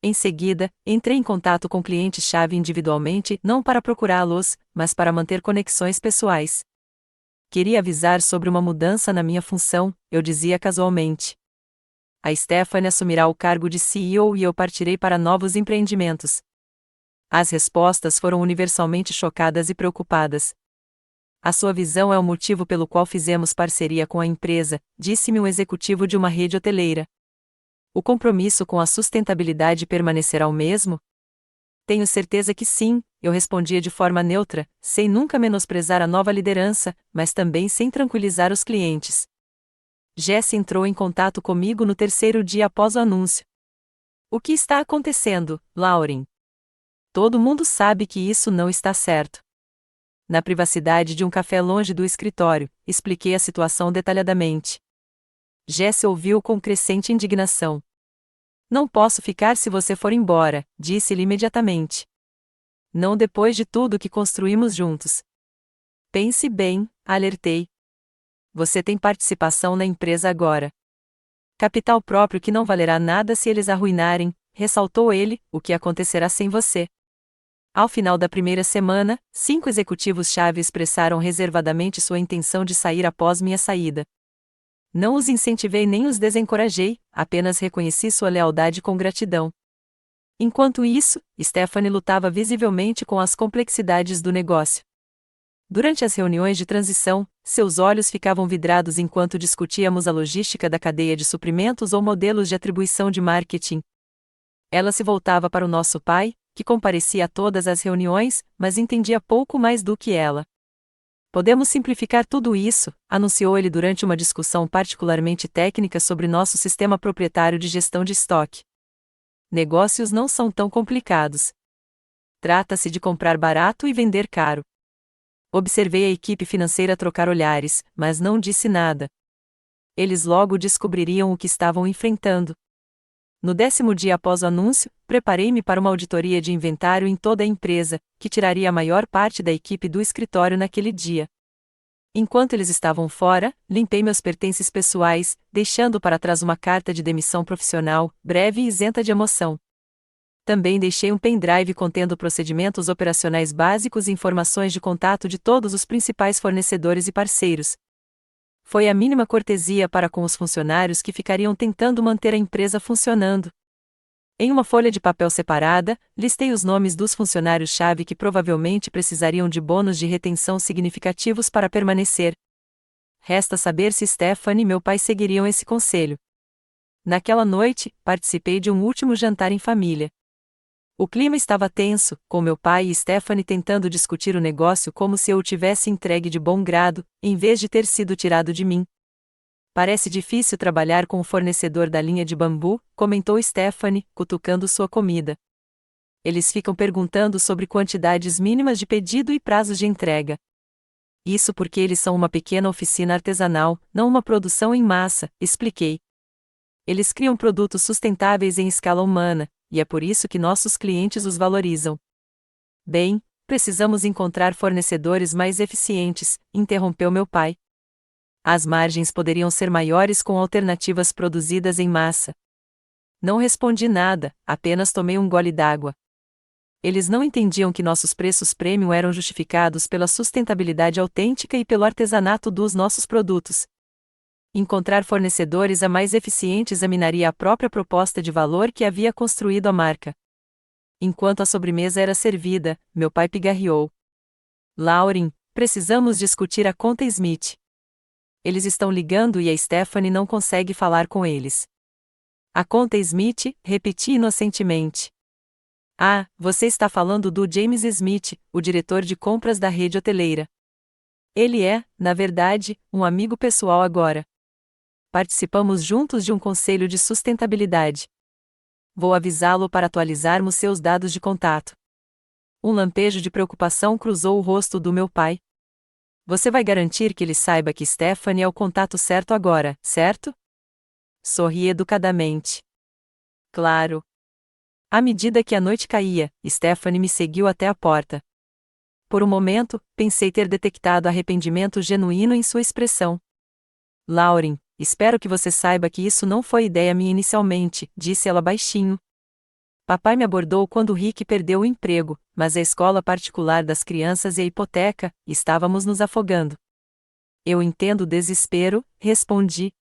Em seguida, entrei em contato com clientes-chave individualmente, não para procurá-los, mas para manter conexões pessoais. Queria avisar sobre uma mudança na minha função, eu dizia casualmente. A Stephanie assumirá o cargo de CEO e eu partirei para novos empreendimentos. As respostas foram universalmente chocadas e preocupadas. A sua visão é o motivo pelo qual fizemos parceria com a empresa, disse-me um executivo de uma rede hoteleira. O compromisso com a sustentabilidade permanecerá o mesmo? Tenho certeza que sim, eu respondia de forma neutra, sem nunca menosprezar a nova liderança, mas também sem tranquilizar os clientes. Jesse entrou em contato comigo no 3º dia após o anúncio. O que está acontecendo, Lauren? Todo mundo sabe que isso não está certo. Na privacidade de um café longe do escritório, expliquei a situação detalhadamente. Jesse ouviu com crescente indignação. Não posso ficar se você for embora, disse-lhe imediatamente. Não depois de tudo que construímos juntos. Pense bem, alertei. Você tem participação na empresa agora. Capital próprio que não valerá nada se eles arruinarem, ressaltou ele, o que acontecerá sem você. Ao final da primeira semana, 5 executivos-chave expressaram reservadamente sua intenção de sair após minha saída. Não os incentivei nem os desencorajei, apenas reconheci sua lealdade com gratidão. Enquanto isso, Stephanie lutava visivelmente com as complexidades do negócio. Durante as reuniões de transição, seus olhos ficavam vidrados enquanto discutíamos a logística da cadeia de suprimentos ou modelos de atribuição de marketing. Ela se voltava para o nosso pai, que comparecia a todas as reuniões, mas entendia pouco mais do que ela. Podemos simplificar tudo isso, anunciou ele durante uma discussão particularmente técnica sobre nosso sistema proprietário de gestão de estoque. Negócios não são tão complicados. Trata-se de comprar barato e vender caro. Observei a equipe financeira trocar olhares, mas não disse nada. Eles logo descobririam o que estavam enfrentando. No 10º dia após o anúncio, preparei-me para uma auditoria de inventário em toda a empresa, que tiraria a maior parte da equipe do escritório naquele dia. Enquanto eles estavam fora, limpei meus pertences pessoais, deixando para trás uma carta de demissão profissional, breve e isenta de emoção. Também deixei um pendrive contendo procedimentos operacionais básicos e informações de contato de todos os principais fornecedores e parceiros. Foi a mínima cortesia para com os funcionários que ficariam tentando manter a empresa funcionando. Em uma folha de papel separada, listei os nomes dos funcionários-chave que provavelmente precisariam de bônus de retenção significativos para permanecer. Resta saber se Stephanie e meu pai seguiriam esse conselho. Naquela noite, participei de um último jantar em família. O clima estava tenso, com meu pai e Stephanie tentando discutir o negócio como se eu o tivesse entregue de bom grado, em vez de ter sido tirado de mim. Parece difícil trabalhar com o fornecedor da linha de bambu, comentou Stephanie, cutucando sua comida. Eles ficam perguntando sobre quantidades mínimas de pedido e prazos de entrega. Isso porque eles são uma pequena oficina artesanal, não uma produção em massa, expliquei. Eles criam produtos sustentáveis em escala humana, e é por isso que nossos clientes os valorizam. Bem, precisamos encontrar fornecedores mais eficientes, interrompeu meu pai. As margens poderiam ser maiores com alternativas produzidas em massa. Não respondi nada, apenas tomei um gole d'água. Eles não entendiam que nossos preços premium eram justificados pela sustentabilidade autêntica e pelo artesanato dos nossos produtos. Encontrar fornecedores mais eficientes examinaria a própria proposta de valor que havia construído a marca. Enquanto a sobremesa era servida, meu pai pigarreou. Lauren, precisamos discutir a conta Smith. Eles estão ligando e a Stephanie não consegue falar com eles. A conta Smith, repeti inocentemente. Ah, você está falando do James Smith, o diretor de compras da rede hoteleira. Ele é, na verdade, um amigo pessoal agora. Participamos juntos de um conselho de sustentabilidade. Vou avisá-lo para atualizarmos seus dados de contato. Um lampejo de preocupação cruzou o rosto do meu pai. Você vai garantir que ele saiba que Stephanie é o contato certo agora, certo? Sorri educadamente. Claro. À medida que a noite caía, Stephanie me seguiu até a porta. Por um momento, pensei ter detectado arrependimento genuíno em sua expressão. Lauren, espero que você saiba que isso não foi ideia minha inicialmente, disse ela baixinho. Papai me abordou quando Rick perdeu o emprego, mas a escola particular das crianças e a hipoteca, estávamos nos afogando. Eu entendo o desespero, respondi.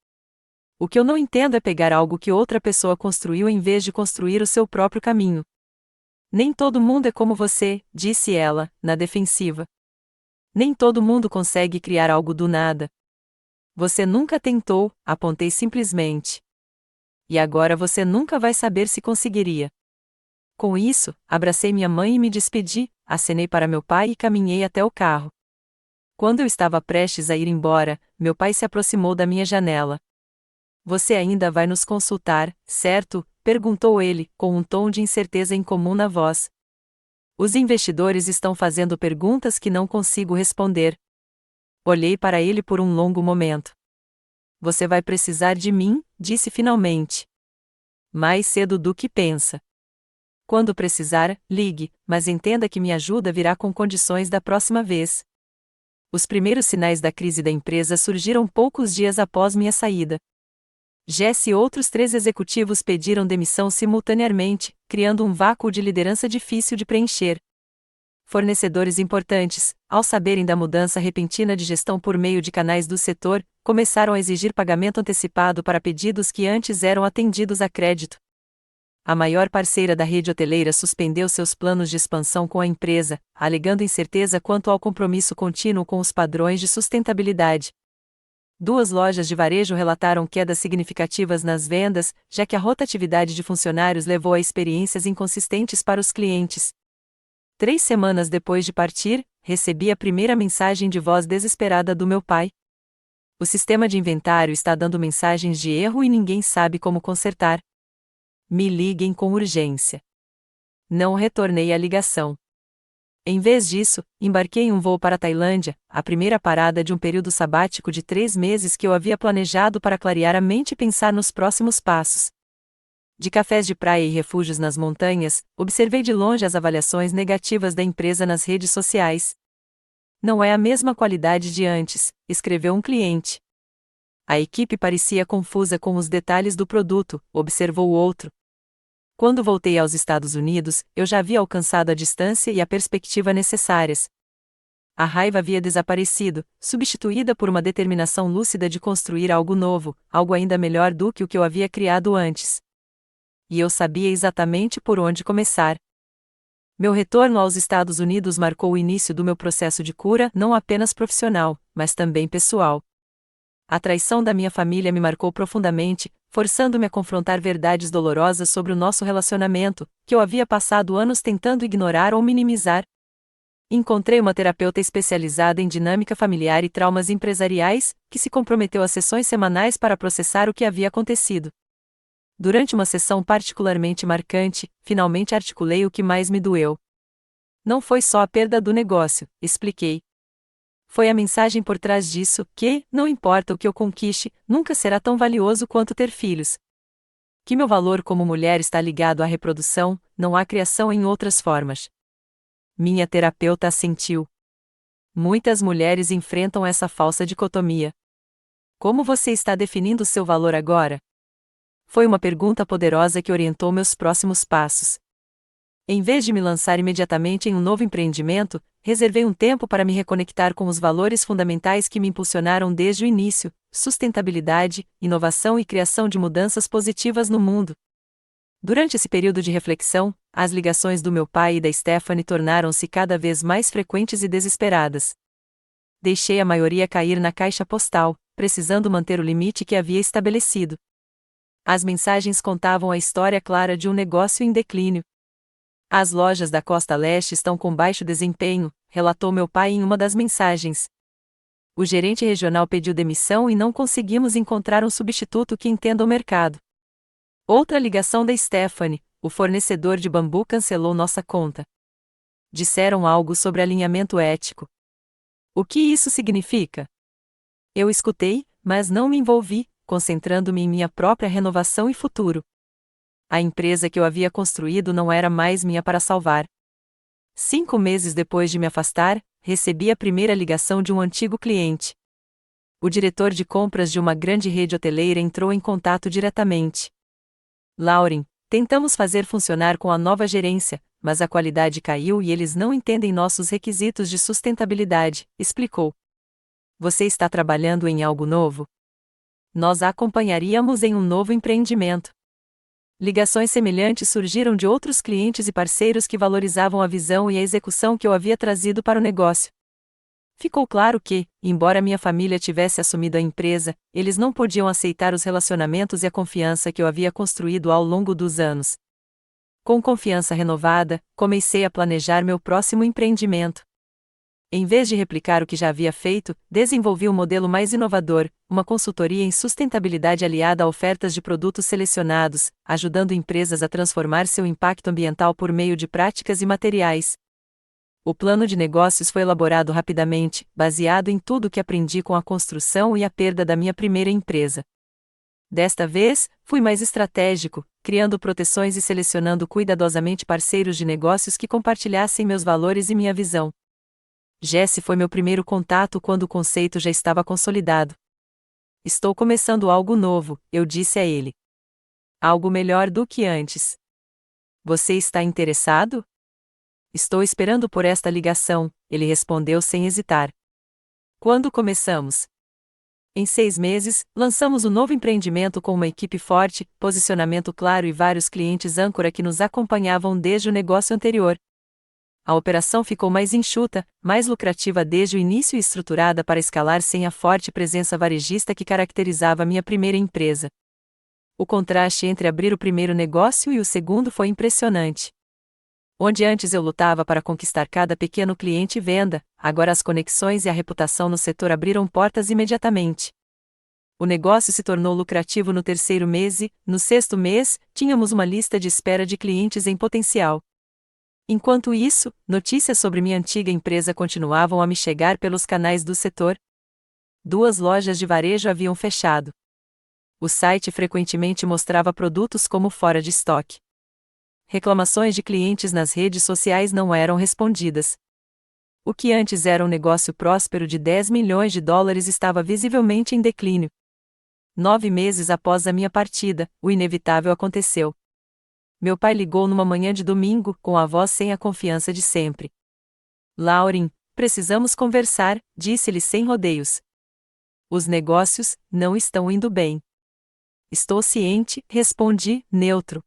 O que eu não entendo é pegar algo que outra pessoa construiu em vez de construir o seu próprio caminho. Nem todo mundo é como você, disse ela, na defensiva. Nem todo mundo consegue criar algo do nada. Você nunca tentou, apontei simplesmente. E agora você nunca vai saber se conseguiria. Com isso, abracei minha mãe e me despedi, acenei para meu pai e caminhei até o carro. Quando eu estava prestes a ir embora, meu pai se aproximou da minha janela. Você ainda vai nos consultar, certo? Perguntou ele, com um tom de incerteza incomum na voz. Os investidores estão fazendo perguntas que não consigo responder. Olhei para ele por um longo momento. Você vai precisar de mim, disse finalmente. Mais cedo do que pensa. Quando precisar, ligue, mas entenda que minha ajuda virá com condições da próxima vez. Os primeiros sinais da crise da empresa surgiram poucos dias após minha saída. Jesse e outros 3 executivos pediram demissão simultaneamente, criando um vácuo de liderança difícil de preencher. Fornecedores importantes, ao saberem da mudança repentina de gestão por meio de canais do setor, começaram a exigir pagamento antecipado para pedidos que antes eram atendidos a crédito. A maior parceira da rede hoteleira suspendeu seus planos de expansão com a empresa, alegando incerteza quanto ao compromisso contínuo com os padrões de sustentabilidade. 2 lojas de varejo relataram quedas significativas nas vendas, já que a rotatividade de funcionários levou a experiências inconsistentes para os clientes. 3 semanas depois de partir, recebi a primeira mensagem de voz desesperada do meu pai. O sistema de inventário está dando mensagens de erro e ninguém sabe como consertar. Me liguem com urgência. Não retornei a ligação. Em vez disso, embarquei em um voo para a Tailândia, a primeira parada de um período sabático de 3 meses que eu havia planejado para clarear a mente e pensar nos próximos passos. De cafés de praia e refúgios nas montanhas, observei de longe as avaliações negativas da empresa nas redes sociais. Não é a mesma qualidade de antes, escreveu um cliente. A equipe parecia confusa com os detalhes do produto, observou o outro. Quando voltei aos Estados Unidos, eu já havia alcançado a distância e a perspectiva necessárias. A raiva havia desaparecido, substituída por uma determinação lúcida de construir algo novo, algo ainda melhor do que o que eu havia criado antes. E eu sabia exatamente por onde começar. Meu retorno aos Estados Unidos marcou o início do meu processo de cura, não apenas profissional, mas também pessoal. A traição da minha família me marcou profundamente, forçando-me a confrontar verdades dolorosas sobre o nosso relacionamento, que eu havia passado anos tentando ignorar ou minimizar. Encontrei uma terapeuta especializada em dinâmica familiar e traumas empresariais, que se comprometeu a sessões semanais para processar o que havia acontecido. Durante uma sessão particularmente marcante, finalmente articulei o que mais me doeu. Não foi só a perda do negócio, expliquei. Foi a mensagem por trás disso, que, não importa o que eu conquiste, nunca será tão valioso quanto ter filhos. Que meu valor como mulher está ligado à reprodução, não à criação em outras formas. Minha terapeuta assentiu. Muitas mulheres enfrentam essa falsa dicotomia. Como você está definindo seu valor agora? Foi uma pergunta poderosa que orientou meus próximos passos. Em vez de me lançar imediatamente em um novo empreendimento, reservei um tempo para me reconectar com os valores fundamentais que me impulsionaram desde o início: sustentabilidade, inovação e criação de mudanças positivas no mundo. Durante esse período de reflexão, as ligações do meu pai e da Stephanie tornaram-se cada vez mais frequentes e desesperadas. Deixei a maioria cair na caixa postal, precisando manter o limite que havia estabelecido. As mensagens contavam a história clara de um negócio em declínio. As lojas da Costa Leste estão com baixo desempenho, relatou meu pai em uma das mensagens. O gerente regional pediu demissão e não conseguimos encontrar um substituto que entenda o mercado. Outra ligação da Stephanie: o fornecedor de bambu cancelou nossa conta. Disseram algo sobre alinhamento ético. O que isso significa? Eu escutei, mas não me envolvi, concentrando-me em minha própria renovação e futuro. A empresa que eu havia construído não era mais minha para salvar. 5 meses depois de me afastar, recebi a primeira ligação de um antigo cliente. O diretor de compras de uma grande rede hoteleira entrou em contato diretamente. Lauren, tentamos fazer funcionar com a nova gerência, mas a qualidade caiu e eles não entendem nossos requisitos de sustentabilidade, explicou. Você está trabalhando em algo novo? Nós a acompanharíamos em um novo empreendimento. Ligações semelhantes surgiram de outros clientes e parceiros que valorizavam a visão e a execução que eu havia trazido para o negócio. Ficou claro que, embora minha família tivesse assumido a empresa, eles não podiam aceitar os relacionamentos e a confiança que eu havia construído ao longo dos anos. Com confiança renovada, comecei a planejar meu próximo empreendimento. Em vez de replicar o que já havia feito, desenvolvi um modelo mais inovador, uma consultoria em sustentabilidade aliada a ofertas de produtos selecionados, ajudando empresas a transformar seu impacto ambiental por meio de práticas e materiais. O plano de negócios foi elaborado rapidamente, baseado em tudo o que aprendi com a construção e a perda da minha primeira empresa. Desta vez, fui mais estratégico, criando proteções e selecionando cuidadosamente parceiros de negócios que compartilhassem meus valores e minha visão. Jesse foi meu primeiro contato quando o conceito já estava consolidado. Estou começando algo novo, eu disse a ele. Algo melhor do que antes. Você está interessado? Estou esperando por esta ligação, ele respondeu sem hesitar. Quando começamos? Em 6 meses, lançamos um novo empreendimento com uma equipe forte, posicionamento claro e vários clientes âncora que nos acompanhavam desde o negócio anterior. A operação ficou mais enxuta, mais lucrativa desde o início e estruturada para escalar sem a forte presença varejista que caracterizava minha primeira empresa. O contraste entre abrir o primeiro negócio e o segundo foi impressionante. Onde antes eu lutava para conquistar cada pequeno cliente e venda, agora as conexões e a reputação no setor abriram portas imediatamente. O negócio se tornou lucrativo no 3º mês e, no 6º mês, tínhamos uma lista de espera de clientes em potencial. Enquanto isso, notícias sobre minha antiga empresa continuavam a me chegar pelos canais do setor. 2 lojas de varejo haviam fechado. O site frequentemente mostrava produtos como fora de estoque. Reclamações de clientes nas redes sociais não eram respondidas. O que antes era um negócio próspero de 10 milhões de dólares estava visivelmente em declínio. 9 meses após a minha partida, o inevitável aconteceu. Meu pai ligou numa manhã de domingo, com a voz sem a confiança de sempre. Lauren, precisamos conversar, disse-lhe sem rodeios. Os negócios não estão indo bem. Estou ciente, respondi, neutro.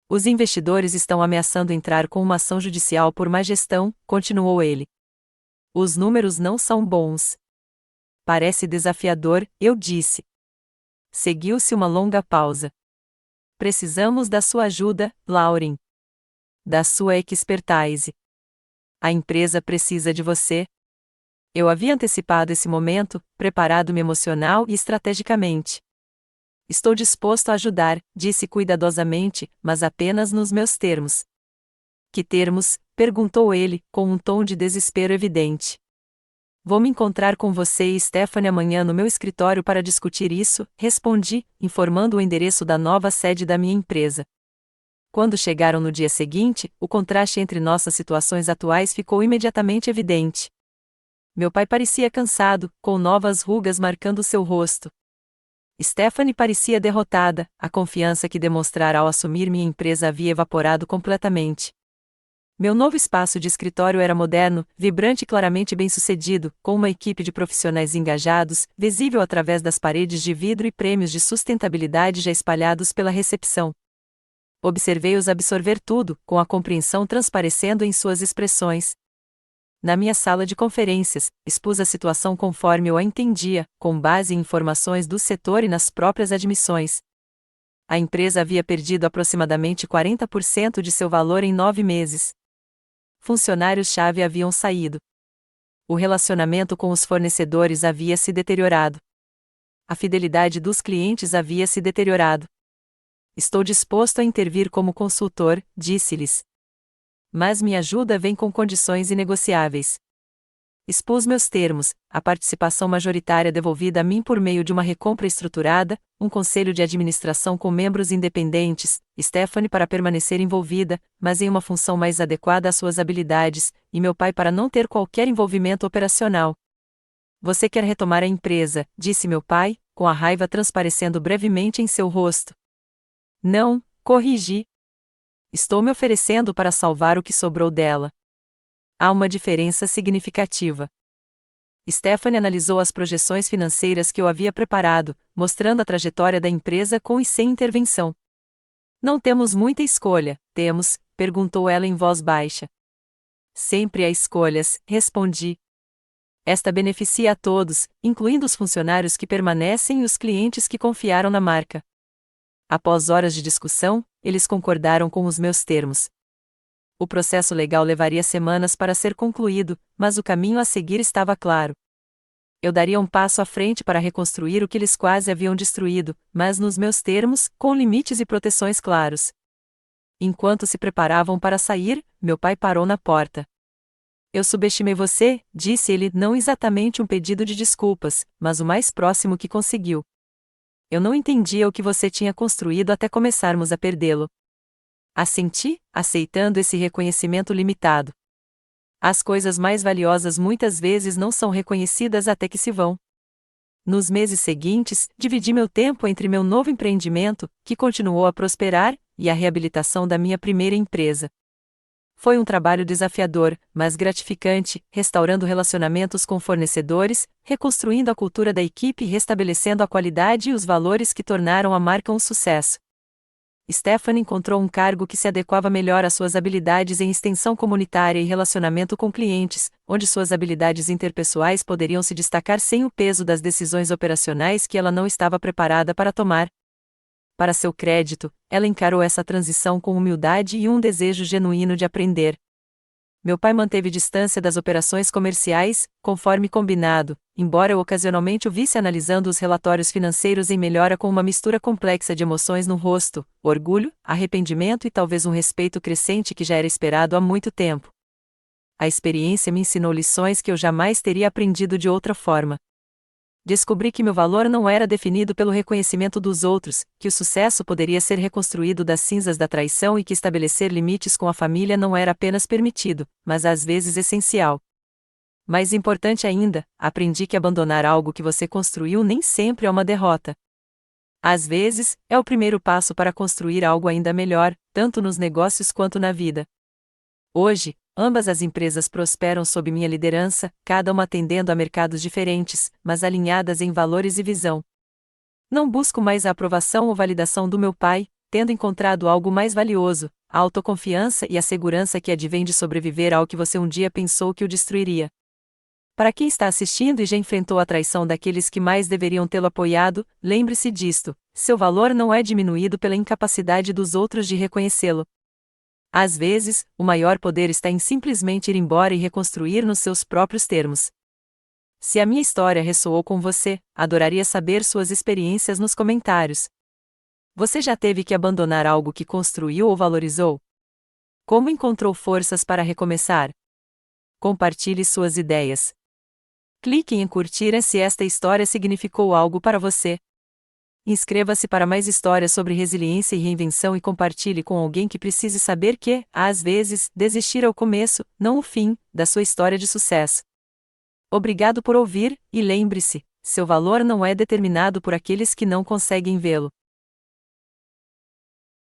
Os investidores estão ameaçando entrar com uma ação judicial por má gestão, continuou ele. Os números não são bons. Parece desafiador, eu disse. Seguiu-se uma longa pausa. Precisamos da sua ajuda, Lauren. Da sua expertise. A empresa precisa de você. Eu havia antecipado esse momento, preparado-me emocional e estrategicamente. Estou disposto a ajudar, disse cuidadosamente, mas apenas nos meus termos. Que termos? Perguntou ele, com um tom de desespero evidente. Vou me encontrar com você e Stephanie amanhã no meu escritório para discutir isso, respondi, informando o endereço da nova sede da minha empresa. Quando chegaram no dia seguinte, o contraste entre nossas situações atuais ficou imediatamente evidente. Meu pai parecia cansado, com novas rugas marcando seu rosto. Stephanie parecia derrotada, a confiança que demonstrara ao assumir minha empresa havia evaporado completamente. Meu novo espaço de escritório era moderno, vibrante e claramente bem-sucedido, com uma equipe de profissionais engajados, visível através das paredes de vidro e prêmios de sustentabilidade já espalhados pela recepção. Observei-os absorver tudo, com a compreensão transparecendo em suas expressões. Na minha sala de conferências, expus a situação conforme eu a entendia, com base em informações do setor e nas próprias admissões. A empresa havia perdido aproximadamente 40% de seu valor em 9 meses. Funcionários-chave haviam saído. O relacionamento com os fornecedores havia se deteriorado. A fidelidade dos clientes havia se deteriorado. Estou disposto a intervir como consultor, disse-lhes. Mas minha ajuda vem com condições inegociáveis. Expus meus termos, a participação majoritária devolvida a mim por meio de uma recompra estruturada, um conselho de administração com membros independentes, Stephanie para permanecer envolvida, mas em uma função mais adequada às suas habilidades, e meu pai para não ter qualquer envolvimento operacional. Você quer retomar a empresa, disse meu pai, com a raiva transparecendo brevemente em seu rosto. Não, corrigi. Estou me oferecendo para salvar o que sobrou dela. Há uma diferença significativa. Stephanie analisou as projeções financeiras que eu havia preparado, mostrando a trajetória da empresa com e sem intervenção. Não temos muita escolha, temos? Perguntou ela em voz baixa. Sempre há escolhas, respondi. Esta beneficia a todos, incluindo os funcionários que permanecem e os clientes que confiaram na marca. Após horas de discussão, eles concordaram com os meus termos. O processo legal levaria semanas para ser concluído, mas o caminho a seguir estava claro. Eu daria um passo à frente para reconstruir o que eles quase haviam destruído, mas nos meus termos, com limites e proteções claros. Enquanto se preparavam para sair, meu pai parou na porta. Eu subestimei você, disse ele, não exatamente um pedido de desculpas, mas o mais próximo que conseguiu. Eu não entendia o que você tinha construído até começarmos a perdê-lo. Assenti, aceitando esse reconhecimento limitado. As coisas mais valiosas muitas vezes não são reconhecidas até que se vão. Nos meses seguintes, dividi meu tempo entre meu novo empreendimento, que continuou a prosperar, e a reabilitação da minha primeira empresa. Foi um trabalho desafiador, mas gratificante, restaurando relacionamentos com fornecedores, reconstruindo a cultura da equipe e restabelecendo a qualidade e os valores que tornaram a marca um sucesso. Stephanie encontrou um cargo que se adequava melhor às suas habilidades em extensão comunitária e relacionamento com clientes, onde suas habilidades interpessoais poderiam se destacar sem o peso das decisões operacionais que ela não estava preparada para tomar. Para seu crédito, ela encarou essa transição com humildade e um desejo genuíno de aprender. Meu pai manteve distância das operações comerciais, conforme combinado, embora eu ocasionalmente o visse analisando os relatórios financeiros em melhora com uma mistura complexa de emoções no rosto, orgulho, arrependimento e talvez um respeito crescente que já era esperado há muito tempo. A experiência me ensinou lições que eu jamais teria aprendido de outra forma. Descobri que meu valor não era definido pelo reconhecimento dos outros, que o sucesso poderia ser reconstruído das cinzas da traição e que estabelecer limites com a família não era apenas permitido, mas às vezes essencial. Mais importante ainda, aprendi que abandonar algo que você construiu nem sempre é uma derrota. Às vezes, é o primeiro passo para construir algo ainda melhor, tanto nos negócios quanto na vida. Hoje, ambas as empresas prosperam sob minha liderança, cada uma atendendo a mercados diferentes, mas alinhadas em valores e visão. Não busco mais a aprovação ou validação do meu pai, tendo encontrado algo mais valioso, a autoconfiança e a segurança que advém de sobreviver ao que você um dia pensou que o destruiria. Para quem está assistindo e já enfrentou a traição daqueles que mais deveriam tê-lo apoiado, lembre-se disto: seu valor não é diminuído pela incapacidade dos outros de reconhecê-lo. Às vezes, o maior poder está em simplesmente ir embora e reconstruir nos seus próprios termos. Se a minha história ressoou com você, adoraria saber suas experiências nos comentários. Você já teve que abandonar algo que construiu ou valorizou? Como encontrou forças para recomeçar? Compartilhe suas ideias. Clique em curtir se esta história significou algo para você. Inscreva-se para mais histórias sobre resiliência e reinvenção e compartilhe com alguém que precise saber que, às vezes, desistir é o começo, não o fim, da sua história de sucesso. Obrigado por ouvir, e lembre-se, seu valor não é determinado por aqueles que não conseguem vê-lo.